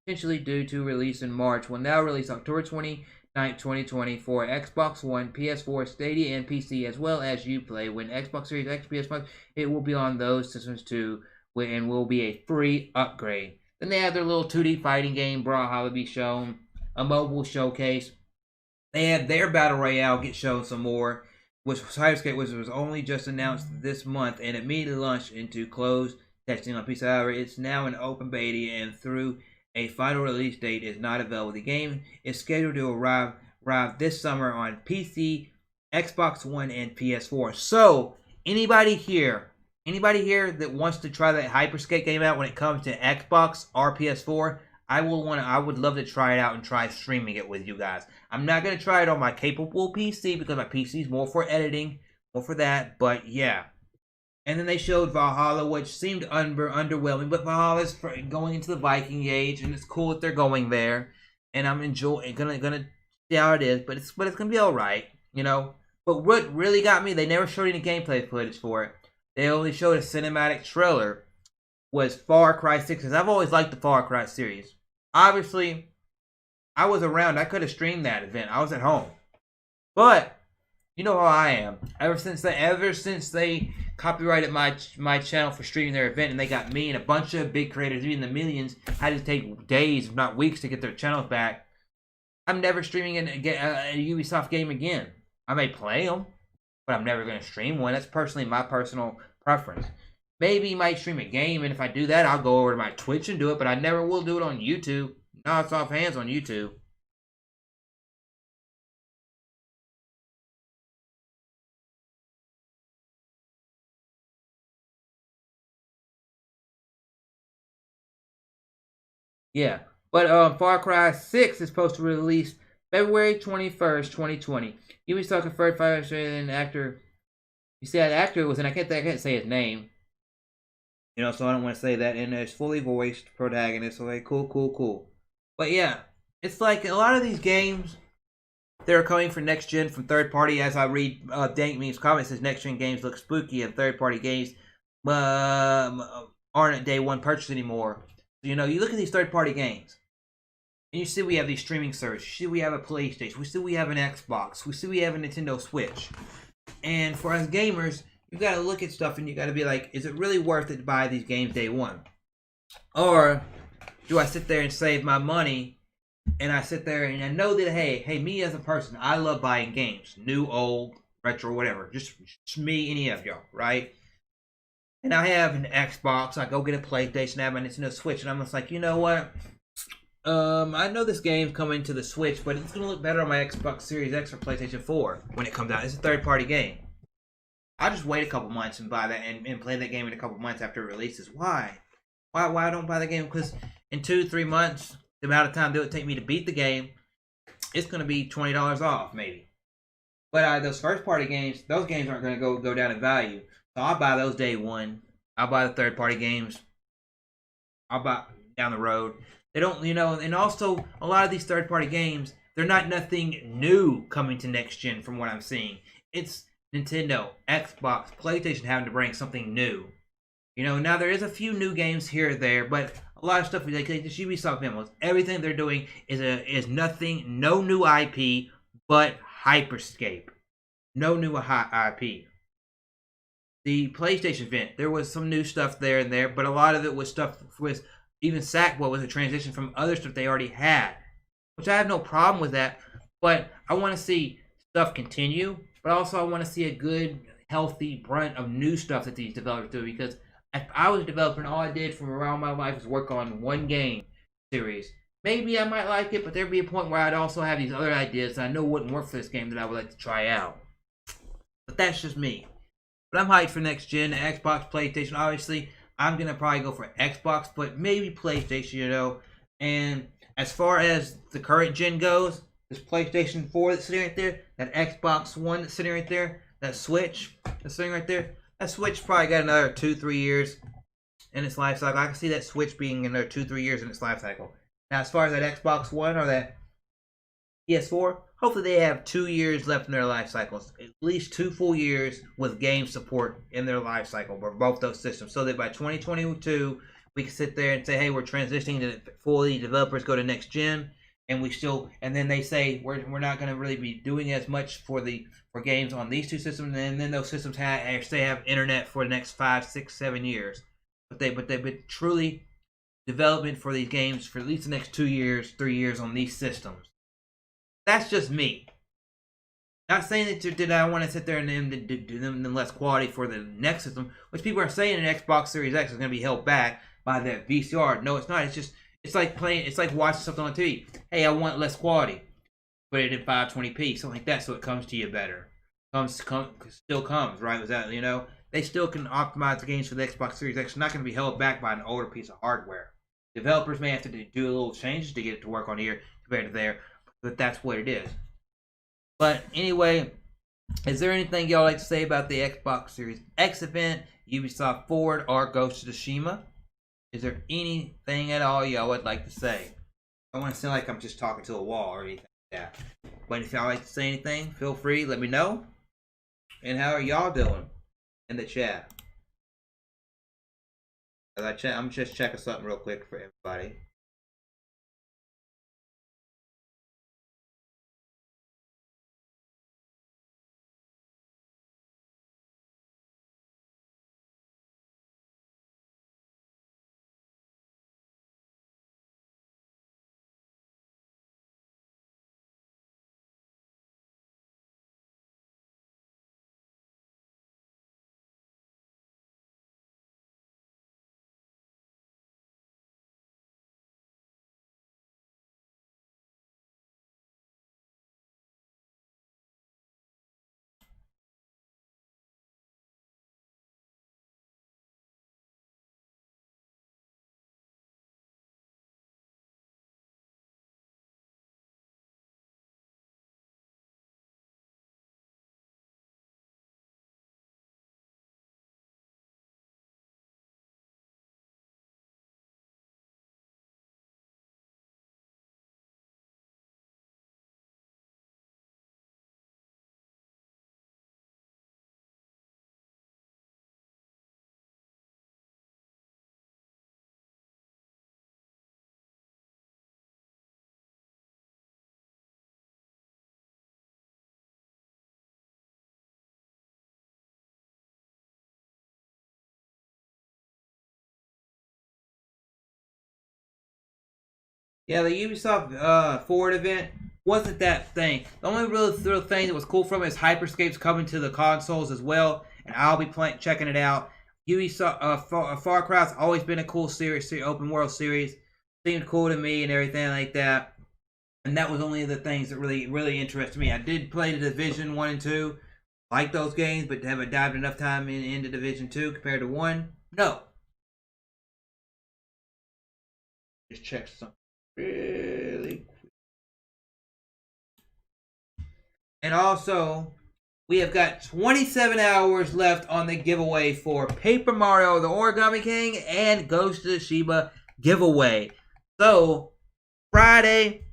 to release in March, will now release October 29th, 2020 for Xbox One, PS4, Stadia, and PC, as well as Uplay. When Xbox Series X, PS5, it will be on those systems too, and will be a free upgrade. Then they have their little 2D fighting game, Brawlhalla, be shown, a mobile showcase. They had their Battle Royale get shown some more. Hyperscape was only just announced this month and immediately launched into closed testing on PC. However, it's now in open beta and through a final release date is not available. The game is scheduled to arrive this summer on PC, Xbox One, and PS4. So anybody here that wants to try that Hyperscape game out when it comes to Xbox or PS4, I would love to try it out and try streaming it with you guys. I'm not gonna try it on my capable PC because my PC is more for editing, more for that. But yeah. And then they showed Valhalla, which seemed underwhelming. But Valhalla's going into the Viking Age, and it's cool that they're going there. And I'm gonna see how it is, but it's gonna be all right, you know. But what really got me, they never showed any gameplay footage for it. They only showed a cinematic trailer. Was Far Cry 6, because I've always liked the Far Cry series. Obviously, I was around. I could have streamed that event. I was at home. But you know how I am. Ever since they copyrighted my channel for streaming their event, and they got me and a bunch of big creators, even the millions, had to take days, if not weeks, to get their channels back. I'm never streaming a Ubisoft game again. I may play them, but I'm never going to stream one. That's personally my personal preference. Maybe you might stream a game, and if I do that, I'll go over to my Twitch and do it, but I never will do it on YouTube. No, it's off hands on YouTube. Yeah, but Far Cry 6 is supposed to release February 21st, 2020. Ubisoft confirmed Fire Australian actor. You see that actor was, and I can't say his name. You know, so I don't want to say that. And it's fully voiced protagonist. Okay, cool. But yeah, it's like a lot of these games, they're coming for next gen from third party. As I read Dank Meme's comments, says next gen games look spooky and third party games aren't at day one purchase anymore. So, you know, you look at these third party games, and you see we have these streaming services. You see we have a PlayStation. We see we have an Xbox. We see we have a Nintendo Switch. And for us gamers, you gotta look at stuff and you gotta be like, is it really worth it to buy these games day one? Or do I sit there and save my money, and I sit there and I know that, hey, me as a person, I love buying games. New, old, retro, whatever. Just me, any of y'all, right? And I have an Xbox, I go get a PlayStation, I have my Nintendo Switch, and I'm just like, you know what? I know this game's coming to the Switch, but it's gonna look better on my Xbox Series X or PlayStation 4 when it comes out. It's a third-party game. I'll just wait a couple months and buy that and play that game in a couple months after it releases. Why? Why don't buy the game? Because in 2-3 months, the amount of time that it would take me to beat the game, it's gonna be $20 off, maybe. But those first-party games, those games aren't gonna go down in value. So I'll buy those day one. I'll buy the third-party games. I'll buy down the road. They don't, you know, and also a lot of these third-party games, they're not nothing new coming to next gen from what I'm seeing. It's Nintendo, Xbox, PlayStation having to bring something new. You know, now there is a few new games here or there, but a lot of stuff like the Ubisoft demos, everything they're doing is nothing, no new IP, but Hyperscape. No new IP. The PlayStation event, there was some new stuff there and there, but a lot of it was stuff with, even Sackboy was a transition from other stuff they already had. Which I have no problem with that, but I want to see stuff continue, but also I want to see a good, healthy brunt of new stuff that these developers do, because if I was a developer and all I did from around my life was work on one game series, maybe I might like it, but there'd be a point where I'd also have these other ideas that I know wouldn't work for this game that I would like to try out. But that's just me. But I'm hyped for next gen, Xbox, PlayStation. Obviously, I'm going to probably go for Xbox, but maybe PlayStation, you know. And as far as the current gen goes, this PlayStation 4 that's sitting right there, that Xbox One that's sitting right there, that Switch that's sitting right there, that Switch probably got another 2-3 years in its life cycle. I can see that Switch being another 2-3 years in its life cycle. Now, as far as that Xbox One or that PS4, hopefully they have 2 years left in their life cycles. At least 2 full years with game support in their life cycle for both those systems. So that by 2022, we can sit there and say, hey, we're transitioning to fully developers go to next gen. And we still, and then they say we're not going to really be doing as much for games on these two systems. And then those systems have internet for the next 5, 6, 7 years. But truly development for these games for at least the next 2 years, 3 years on these systems. That's just me. Not saying that I want to sit there and do them less quality for the next system, which people are saying an Xbox Series X is going to be held back by that VCR. No, it's not. It's like playing. It's like watching something on TV. Hey, I want less quality. Put it in 520p, something like that, so it comes to you better. Still comes, right? Was that they still can optimize the games for the Xbox Series X. It's not going to be held back by an older piece of hardware. Developers may have to do a little changes to get it to work on here compared to there, but that's what it is. But anyway, is there anything y'all like to say about the Xbox Series X event, Ubisoft Forward, or Ghost of Tsushima? Is there anything at all y'all would like to say? I don't want to sound like I'm just talking to a wall or anything like that. But if y'all like to say anything, feel free, let me know. And how are y'all doing in the chat? I'm just checking something real quick for everybody. Yeah, the Ubisoft Forward event wasn't that thing. The only real thing that was cool from it is Hyperscape's coming to the consoles as well, and I'll be checking it out. Ubisoft Far Cry's always been a cool series, open world series. Seemed cool to me and everything like that. And that was only the things that really interested me. I did play the Division 1 and 2. Like those games, but have I dived enough time into Division 2 compared to 1? No. Just check something really quick. And also, we have got 27 hours left on the giveaway for Paper Mario the Origami King and Ghost of Tsushima giveaway. So, Friday,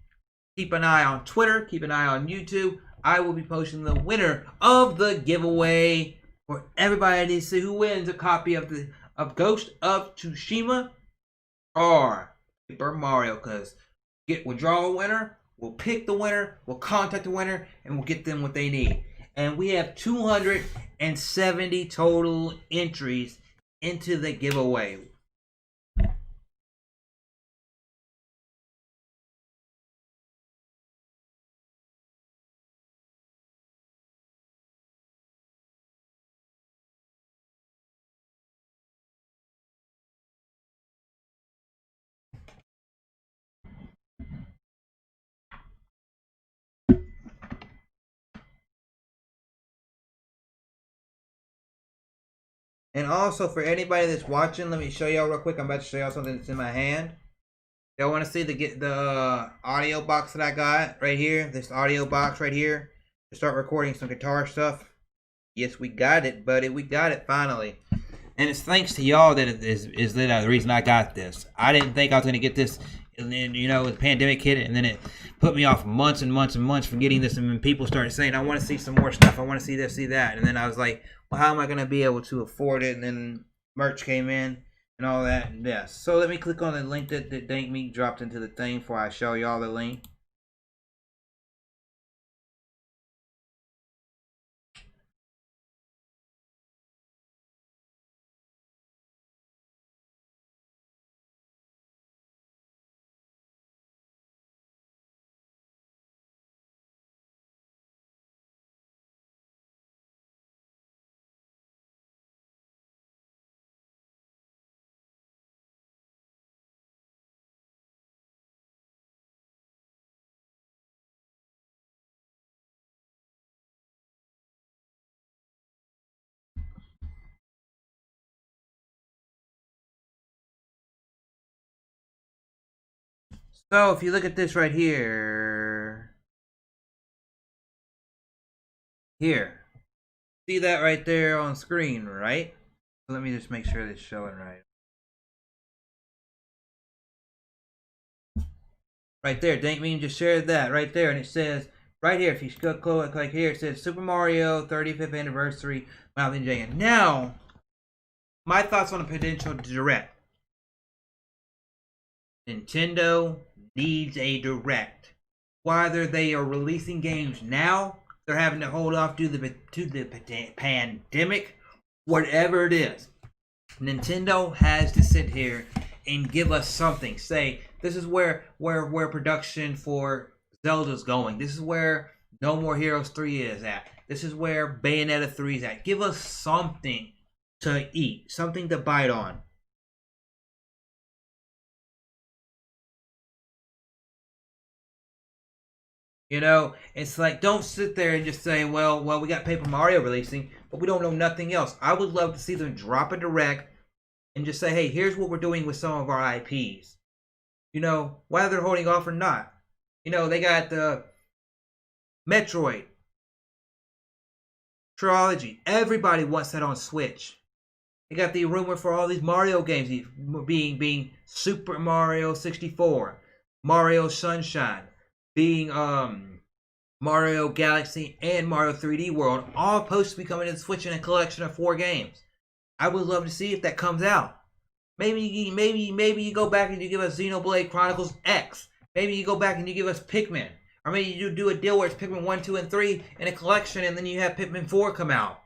keep an eye on Twitter, keep an eye on YouTube. I will be posting the winner of the giveaway for everybody to see who wins a copy of Ghost of Tsushima or Paper Mario. Because we'll draw a winner, we'll pick the winner, we'll contact the winner, and we'll get them what they need. And we have 270 total entries into the giveaway. And also, for anybody that's watching, let me show y'all real quick. I'm about to show y'all something that's in my hand. Y'all want to see the audio box that I got right here? This audio box right here to start recording some guitar stuff. Yes, we got it, buddy. We got it finally. And it's thanks to y'all that is the reason I got this. I didn't think I was going to get this, and then, the pandemic hit it, and then it put me off months and months and months from getting this, and then people started saying, I want to see some more stuff. I want to see this, see that. And then I was like, well, how am I going to be able to afford it? And then merch came in and all that. And yes. So let me click on the link that Dank Meat dropped into the thing before I show y'all the link. So if you look at this right here, see that right there on screen, right? So let me just make sure it's showing right. Right there, Dank Meme just shared that right there, and it says right here, if you click here, it says Super Mario 35th Anniversary Mountain Jam. Now, my thoughts on a potential direct. Nintendo needs a direct. Whether they are releasing games now, they're having to hold off due to the pandemic, whatever it is. Nintendo has to sit here and give us something. Say, this is where production for Zelda's going. This is where No More Heroes 3 is at. This is where Bayonetta 3 is at. Give us something to eat, something to bite on. You know, it's like, don't sit there and just say, well, we got Paper Mario releasing, but we don't know nothing else. I would love to see them drop a direct and just say, hey, here's what we're doing with some of our IPs. You know, whether they're holding off or not. You know, they got the Metroid trilogy. Everybody wants that on Switch. They got the rumor for all these Mario games being Super Mario 64, Mario Sunshine, being Mario Galaxy and Mario 3D World, all supposed to be coming to the Switch in a collection of 4 games. I would love to see if that comes out. Maybe you go back and you give us Xenoblade Chronicles X. Maybe you go back and you give us Pikmin. Or maybe you do a deal where it's Pikmin 1, 2, and 3 in a collection, and then you have Pikmin 4 come out.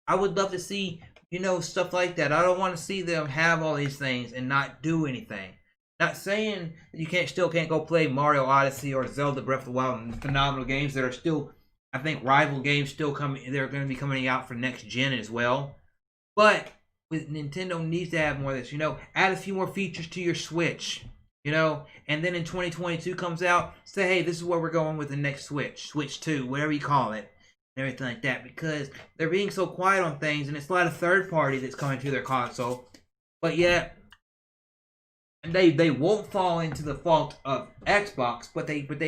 I would love to see, you know, stuff like that. I don't want to see them have all these things and not do anything. Not saying you still can't go play Mario Odyssey or Zelda Breath of the Wild, phenomenal games that are still, I think, rival games still coming. They're going to be coming out for next gen as well. But Nintendo needs to have more of this. You know, add a few more features to your Switch. You know, and then in 2022 comes out, say, hey, this is where we're going with the next Switch, Switch 2, whatever you call it, and everything like that. Because they're being so quiet on things, and it's a lot of third party that's coming to their console. But yet, they won't fall into the fault of Xbox, but they could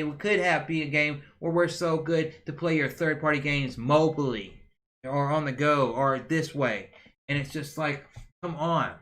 be a game where we're so good to play your third party games mobilely or on the go or this way, and it's just like, come on.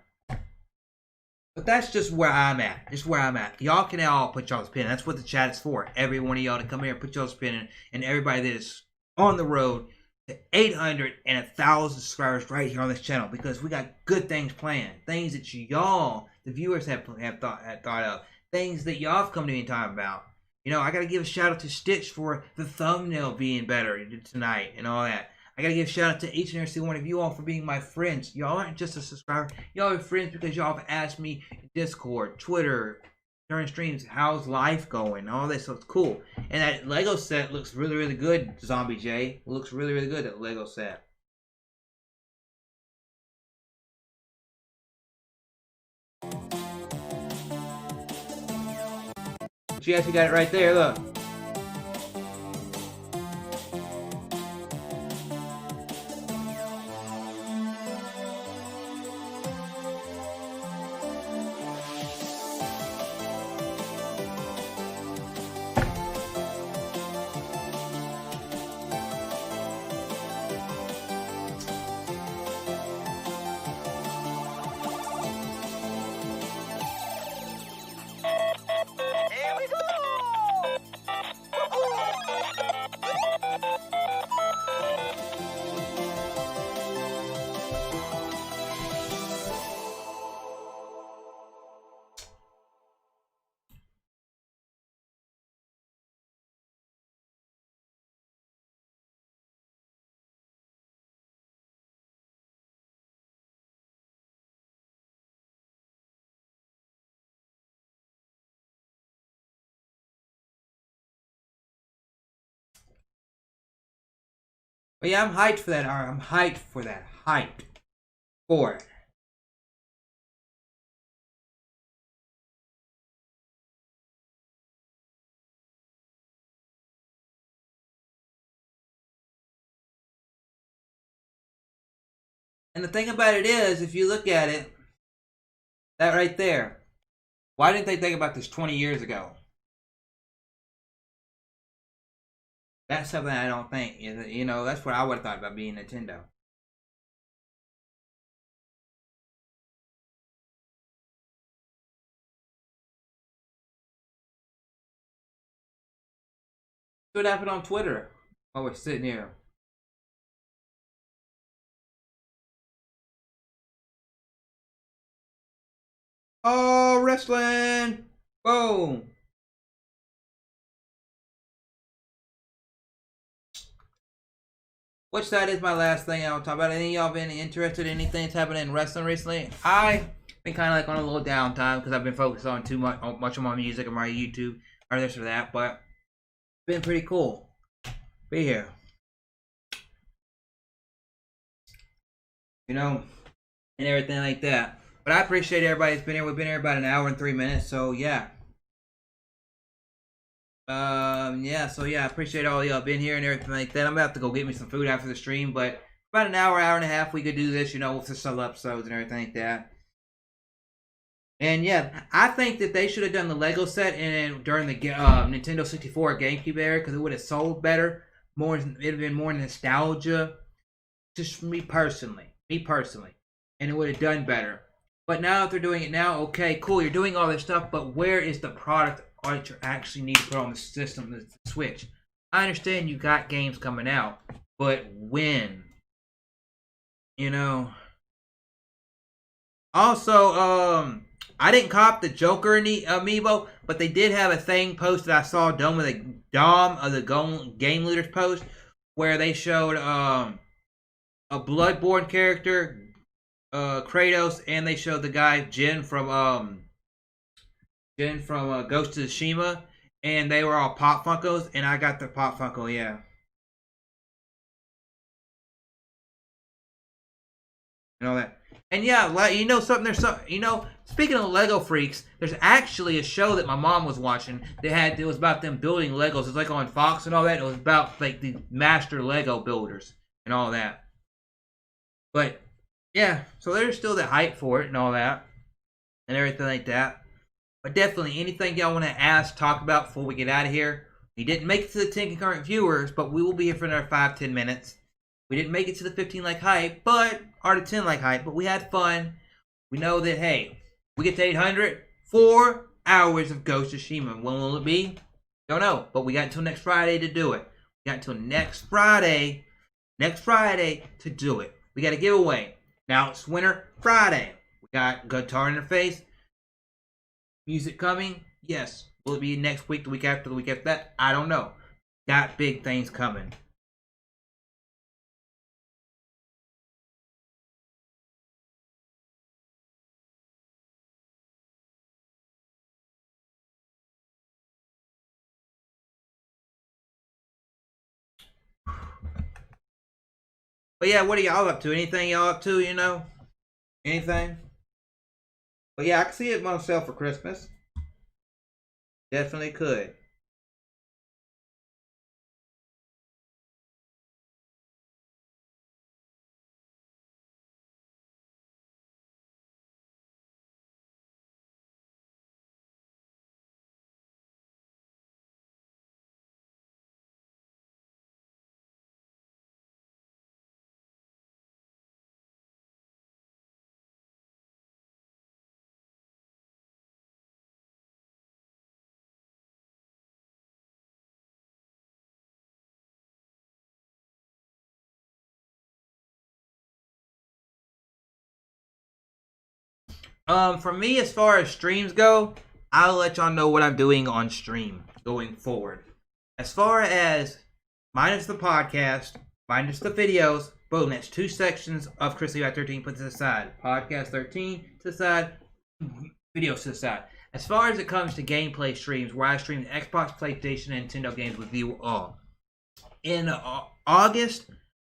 But that's just where I'm at. Just where I'm at. Y'all can all put y'all's opinion. That's what the chat is for. Every one of y'all to come here and put y'all's opinion, and everybody that is on the road to 800 and 1,000 subscribers right here on this channel, because we got good things planned, things that y'all, the viewers, have thought of, things that y'all have come to me and talk about. You know, I gotta give a shout out to Stitch for the thumbnail being better tonight and all that. I gotta give a shout out to each and every single one of you all for being my friends. Y'all aren't just a subscriber. Y'all are friends because y'all have asked me in Discord, Twitter, during streams, how's life going? All this, so it's cool. And that Lego set looks really, really good, Zombie J. It looks really, really good, that Lego set. You actually got it right there, look. But yeah, I'm hyped for that. I'm hyped for that. Hyped for it. And the thing about it is, if you look at it, that right there, Why didn't they think about this 20 years ago? That's something I don't think. You know, that's what I would have thought about being Nintendo. What happened on Twitter while we're sitting here? Oh, wrestling! Boom! Which that is my last thing I'll talk about. Any of y'all been interested in anything that's happening in wrestling recently? I've been kind of like on a little downtime because I've been focused on too much on my music or my YouTube or this or that. But it's been pretty cool. Be here. You know, and everything like that. But I appreciate everybody that's been here. We've been here about an hour and 3 minutes. So yeah. So yeah, I appreciate all y'all been here and everything like that. I'm about to go get me some food after the stream, but about an hour and a half we could do this, you know, with the solo episodes and everything like that. And yeah, I think that they should have done the Lego set during the Nintendo 64 GameCube era because it would have sold better. It'd have been more nostalgia. Just me personally, and it would have done better. But now that they're doing it now, okay, cool, you're doing all this stuff, but where is the product that you actually need to put on the system, the Switch? I understand you got games coming out, but when? You know. Also, I didn't cop the Joker amiibo, but they did have a thing posted. I saw Dom of the Game Looters post where they showed a Bloodborne character, Kratos, and they showed the guy Jin from Ghost of Tsushima, and they were all Pop Funkos, and I got the Pop Funko, yeah. And all that. And yeah, you know something, speaking of Lego freaks, there's actually a show that my mom was watching it was about them building Legos. It's like on Fox and all that. It was about like the master Lego builders and all that. But yeah, so there's still the hype for it and all that and everything like that. But definitely anything y'all want to talk about before we get out of here. We didn't make it to the 10 concurrent viewers, but we will be here for another 5-10 minutes. We didn't make it to the 15 like hype, or the 10 like hype, but we had fun. We know that, hey, we get to 800, 4 hours of Ghost of Tsushima. When will it be? Don't know, but we got until next Friday to do it. We got until next Friday to do it. We got a giveaway. Now it's Winter Friday. We got guitar interface. Music coming? Yes. Will it be next week, the week after that? I don't know. Got big things coming. But yeah, what are y'all up to? Anything y'all up to, you know? Anything? But yeah, I can see it myself for Christmas. Definitely could. For me, as far as streams go, I'll let y'all know what I'm doing on stream going forward. As far as minus the podcast, minus the videos, boom, that's 2 sections of Chrislevi13 put to the side. Podcast 13 to the side, videos to the side. As far as it comes to gameplay streams, where I stream Xbox, PlayStation, and Nintendo games with you all. In August,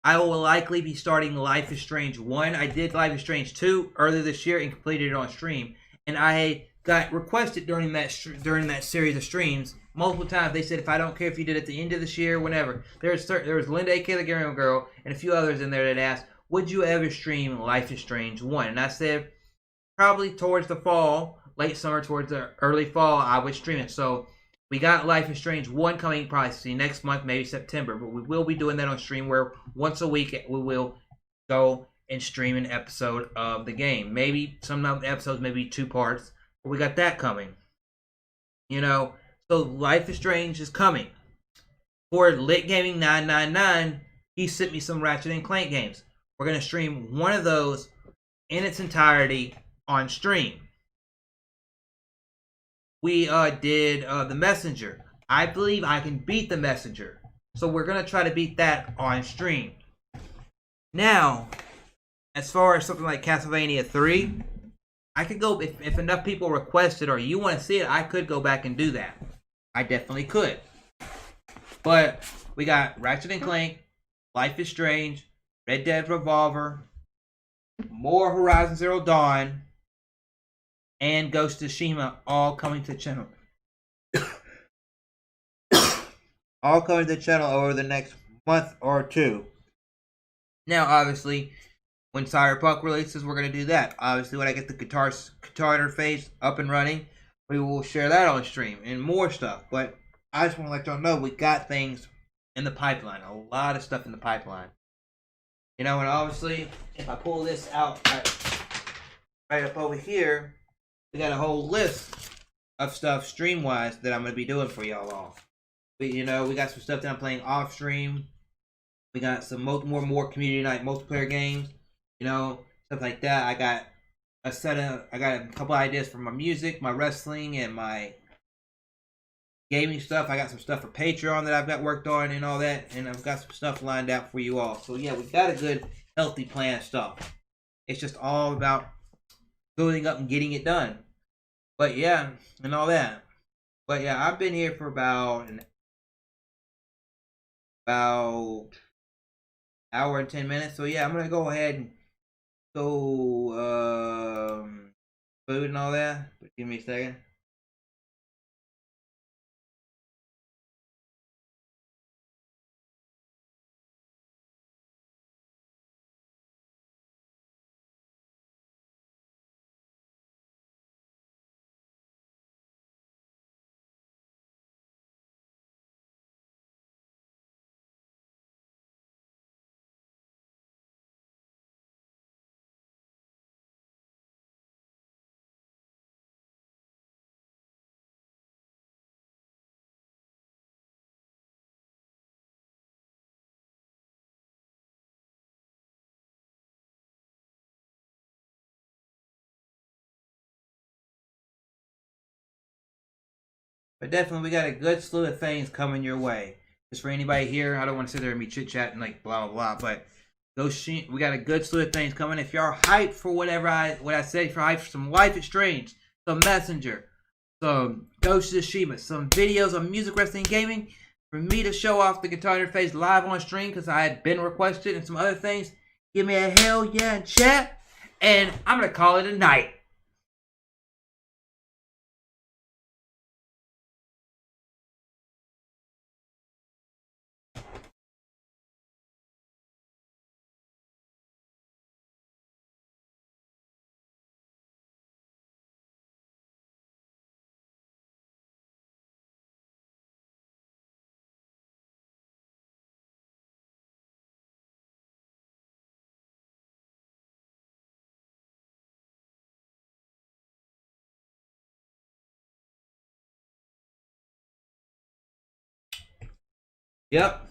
I will likely be starting Life is Strange 1. I did Life is Strange 2 earlier this year and completed it on stream. And I got requested during that series of streams multiple times. They said, if I don't care if you did it at the end of this year, whenever. There was Linda, aka the Gamer Girl, and a few others in there that asked, would you ever stream Life is Strange 1? And I said, probably towards the fall, late summer towards the early fall, I would stream it. So we got Life is Strange 1 coming probably next month, maybe September. But we will be doing that on stream where once a week we will go and stream an episode of the game. Maybe some of the episodes, maybe 2 parts. But we got that coming. You know, so Life is Strange is coming. For Lit Gaming 999, he sent me some Ratchet and Clank games. We're going to stream one of those in its entirety on stream. We did The Messenger. I believe I can beat The Messenger. So we're going to try to beat that on stream. Now, as far as something like Castlevania 3, I could go, if enough people request it or you want to see it, I could go back and do that. I definitely could. But we got Ratchet and Clank, Life is Strange, Red Dead Revolver, more Horizon Zero Dawn, and Ghost of Tsushima all coming to the channel. All coming to the channel over the next month or 2. Now, obviously, when Cyberpunk releases, we're going to do that. Obviously, when I get the guitar interface up and running, we will share that on stream and more stuff. But I just want to let y'all know we got things in the pipeline. A lot of stuff in the pipeline. You know, and obviously, if I pull this out right up over here, we got a whole list of stuff stream-wise that I'm going to be doing for y'all all. We got some stuff that I'm playing off-stream. We got some more community night multiplayer games. You know, stuff like that. I got a couple ideas for my music, my wrestling, and my gaming stuff. I got some stuff for Patreon that I've got worked on and all that, and I've got some stuff lined out for you all. So yeah, we got a good, healthy plan of stuff. It's just all about building up and getting it done. But yeah, and all that. But yeah, I've been here for about hour and 10 minutes. So yeah, I'm gonna go ahead and go food and all that. But give me a second. But definitely, we got a good slew of things coming your way. Just for anybody here, I don't want to sit there and be chit chatting like blah blah blah. But we got a good slew of things coming. If y'all hyped for what I said, if you're hyped for some Life is Strange, some Messenger, some Ghost of Tsushima, some videos on music, wrestling, gaming, for me to show off the guitar interface live on stream because I had been requested and some other things, give me a hell yeah in chat, and I'm gonna call it a night. Yep.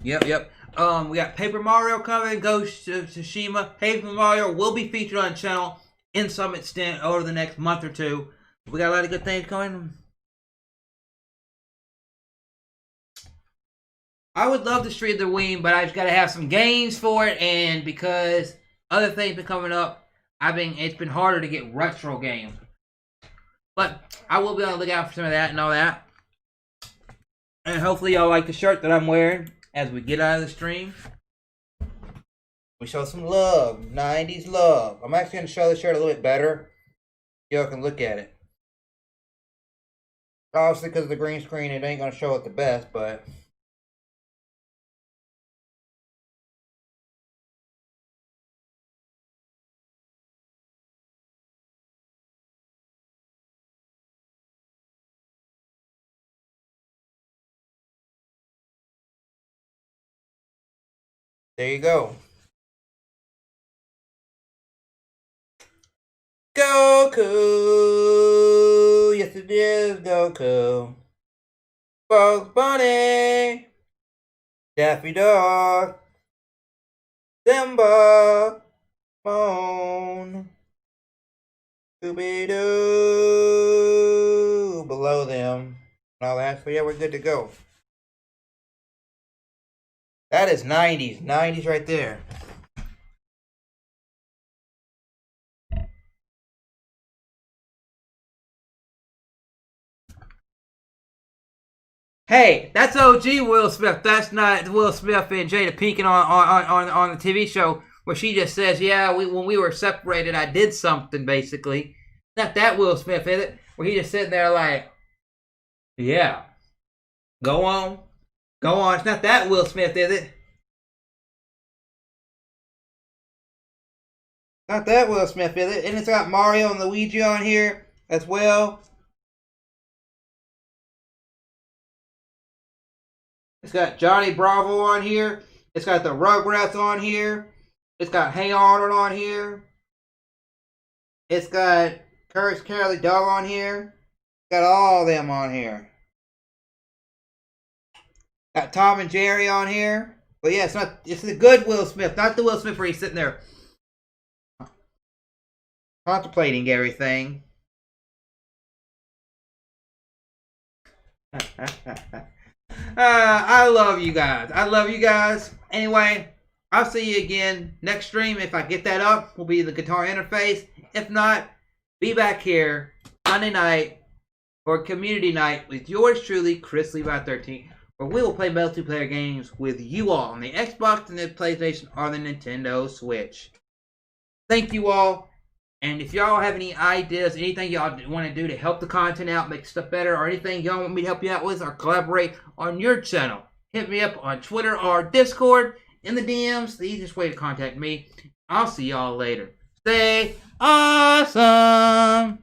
Yep. We got Paper Mario coming, Ghost of Tsushima. Paper Mario will be featured on the channel in some extent over the next month or 2. We got a lot of good things coming. I would love to stream the Wii, but I just gotta have some games for it, and because other things been coming up, it's been harder to get retro games. But I will be on the lookout for some of that and all that. And hopefully y'all like the shirt that I'm wearing as we get out of the stream. We show some love, 90s love. I'm actually gonna show the shirt a little bit better. Y'all can look at it. Obviously, because of the green screen, it ain't gonna show it the best, but There you go. Goku! Yes, it is Goku. Bugs Bunny! Daffy Dog! Simba! Moan! Scooby-Doo! Below them. And all that. So yeah, we're good to go. That is 90s. 90s right there. Hey, that's OG Will Smith. That's not Will Smith and Jada Pinkett on the TV show where she just says, yeah, when we were separated, I did something, basically. Not that Will Smith, is it? Where he just sitting there like, yeah, go on. Go on. It's not that Will Smith, is it? Not that Will Smith, is it? And it's got Mario and Luigi on here as well. It's got Johnny Bravo on here. It's got the Rugrats on here. It's got Hey Arnold on here. It's got Courage Cowardly Dog on here. Got all of them on here. Got Tom and Jerry on here. But yeah, it's the good Will Smith, not the Will Smith where he's sitting there contemplating everything. I love you guys. I love you guys. Anyway, I'll see you again next stream. If I get that up, will be the guitar interface. If not, be back here Monday night for community night with yours truly, Chrislevi13, where we will play multiplayer games with you all on the Xbox and the PlayStation or the Nintendo Switch. Thank you all. And if y'all have any ideas, anything y'all want to do to help the content out, make stuff better, or anything y'all want me to help you out with or collaborate on your channel, hit me up on Twitter or Discord in the DMs. The easiest way to contact me. I'll see y'all later. Stay awesome!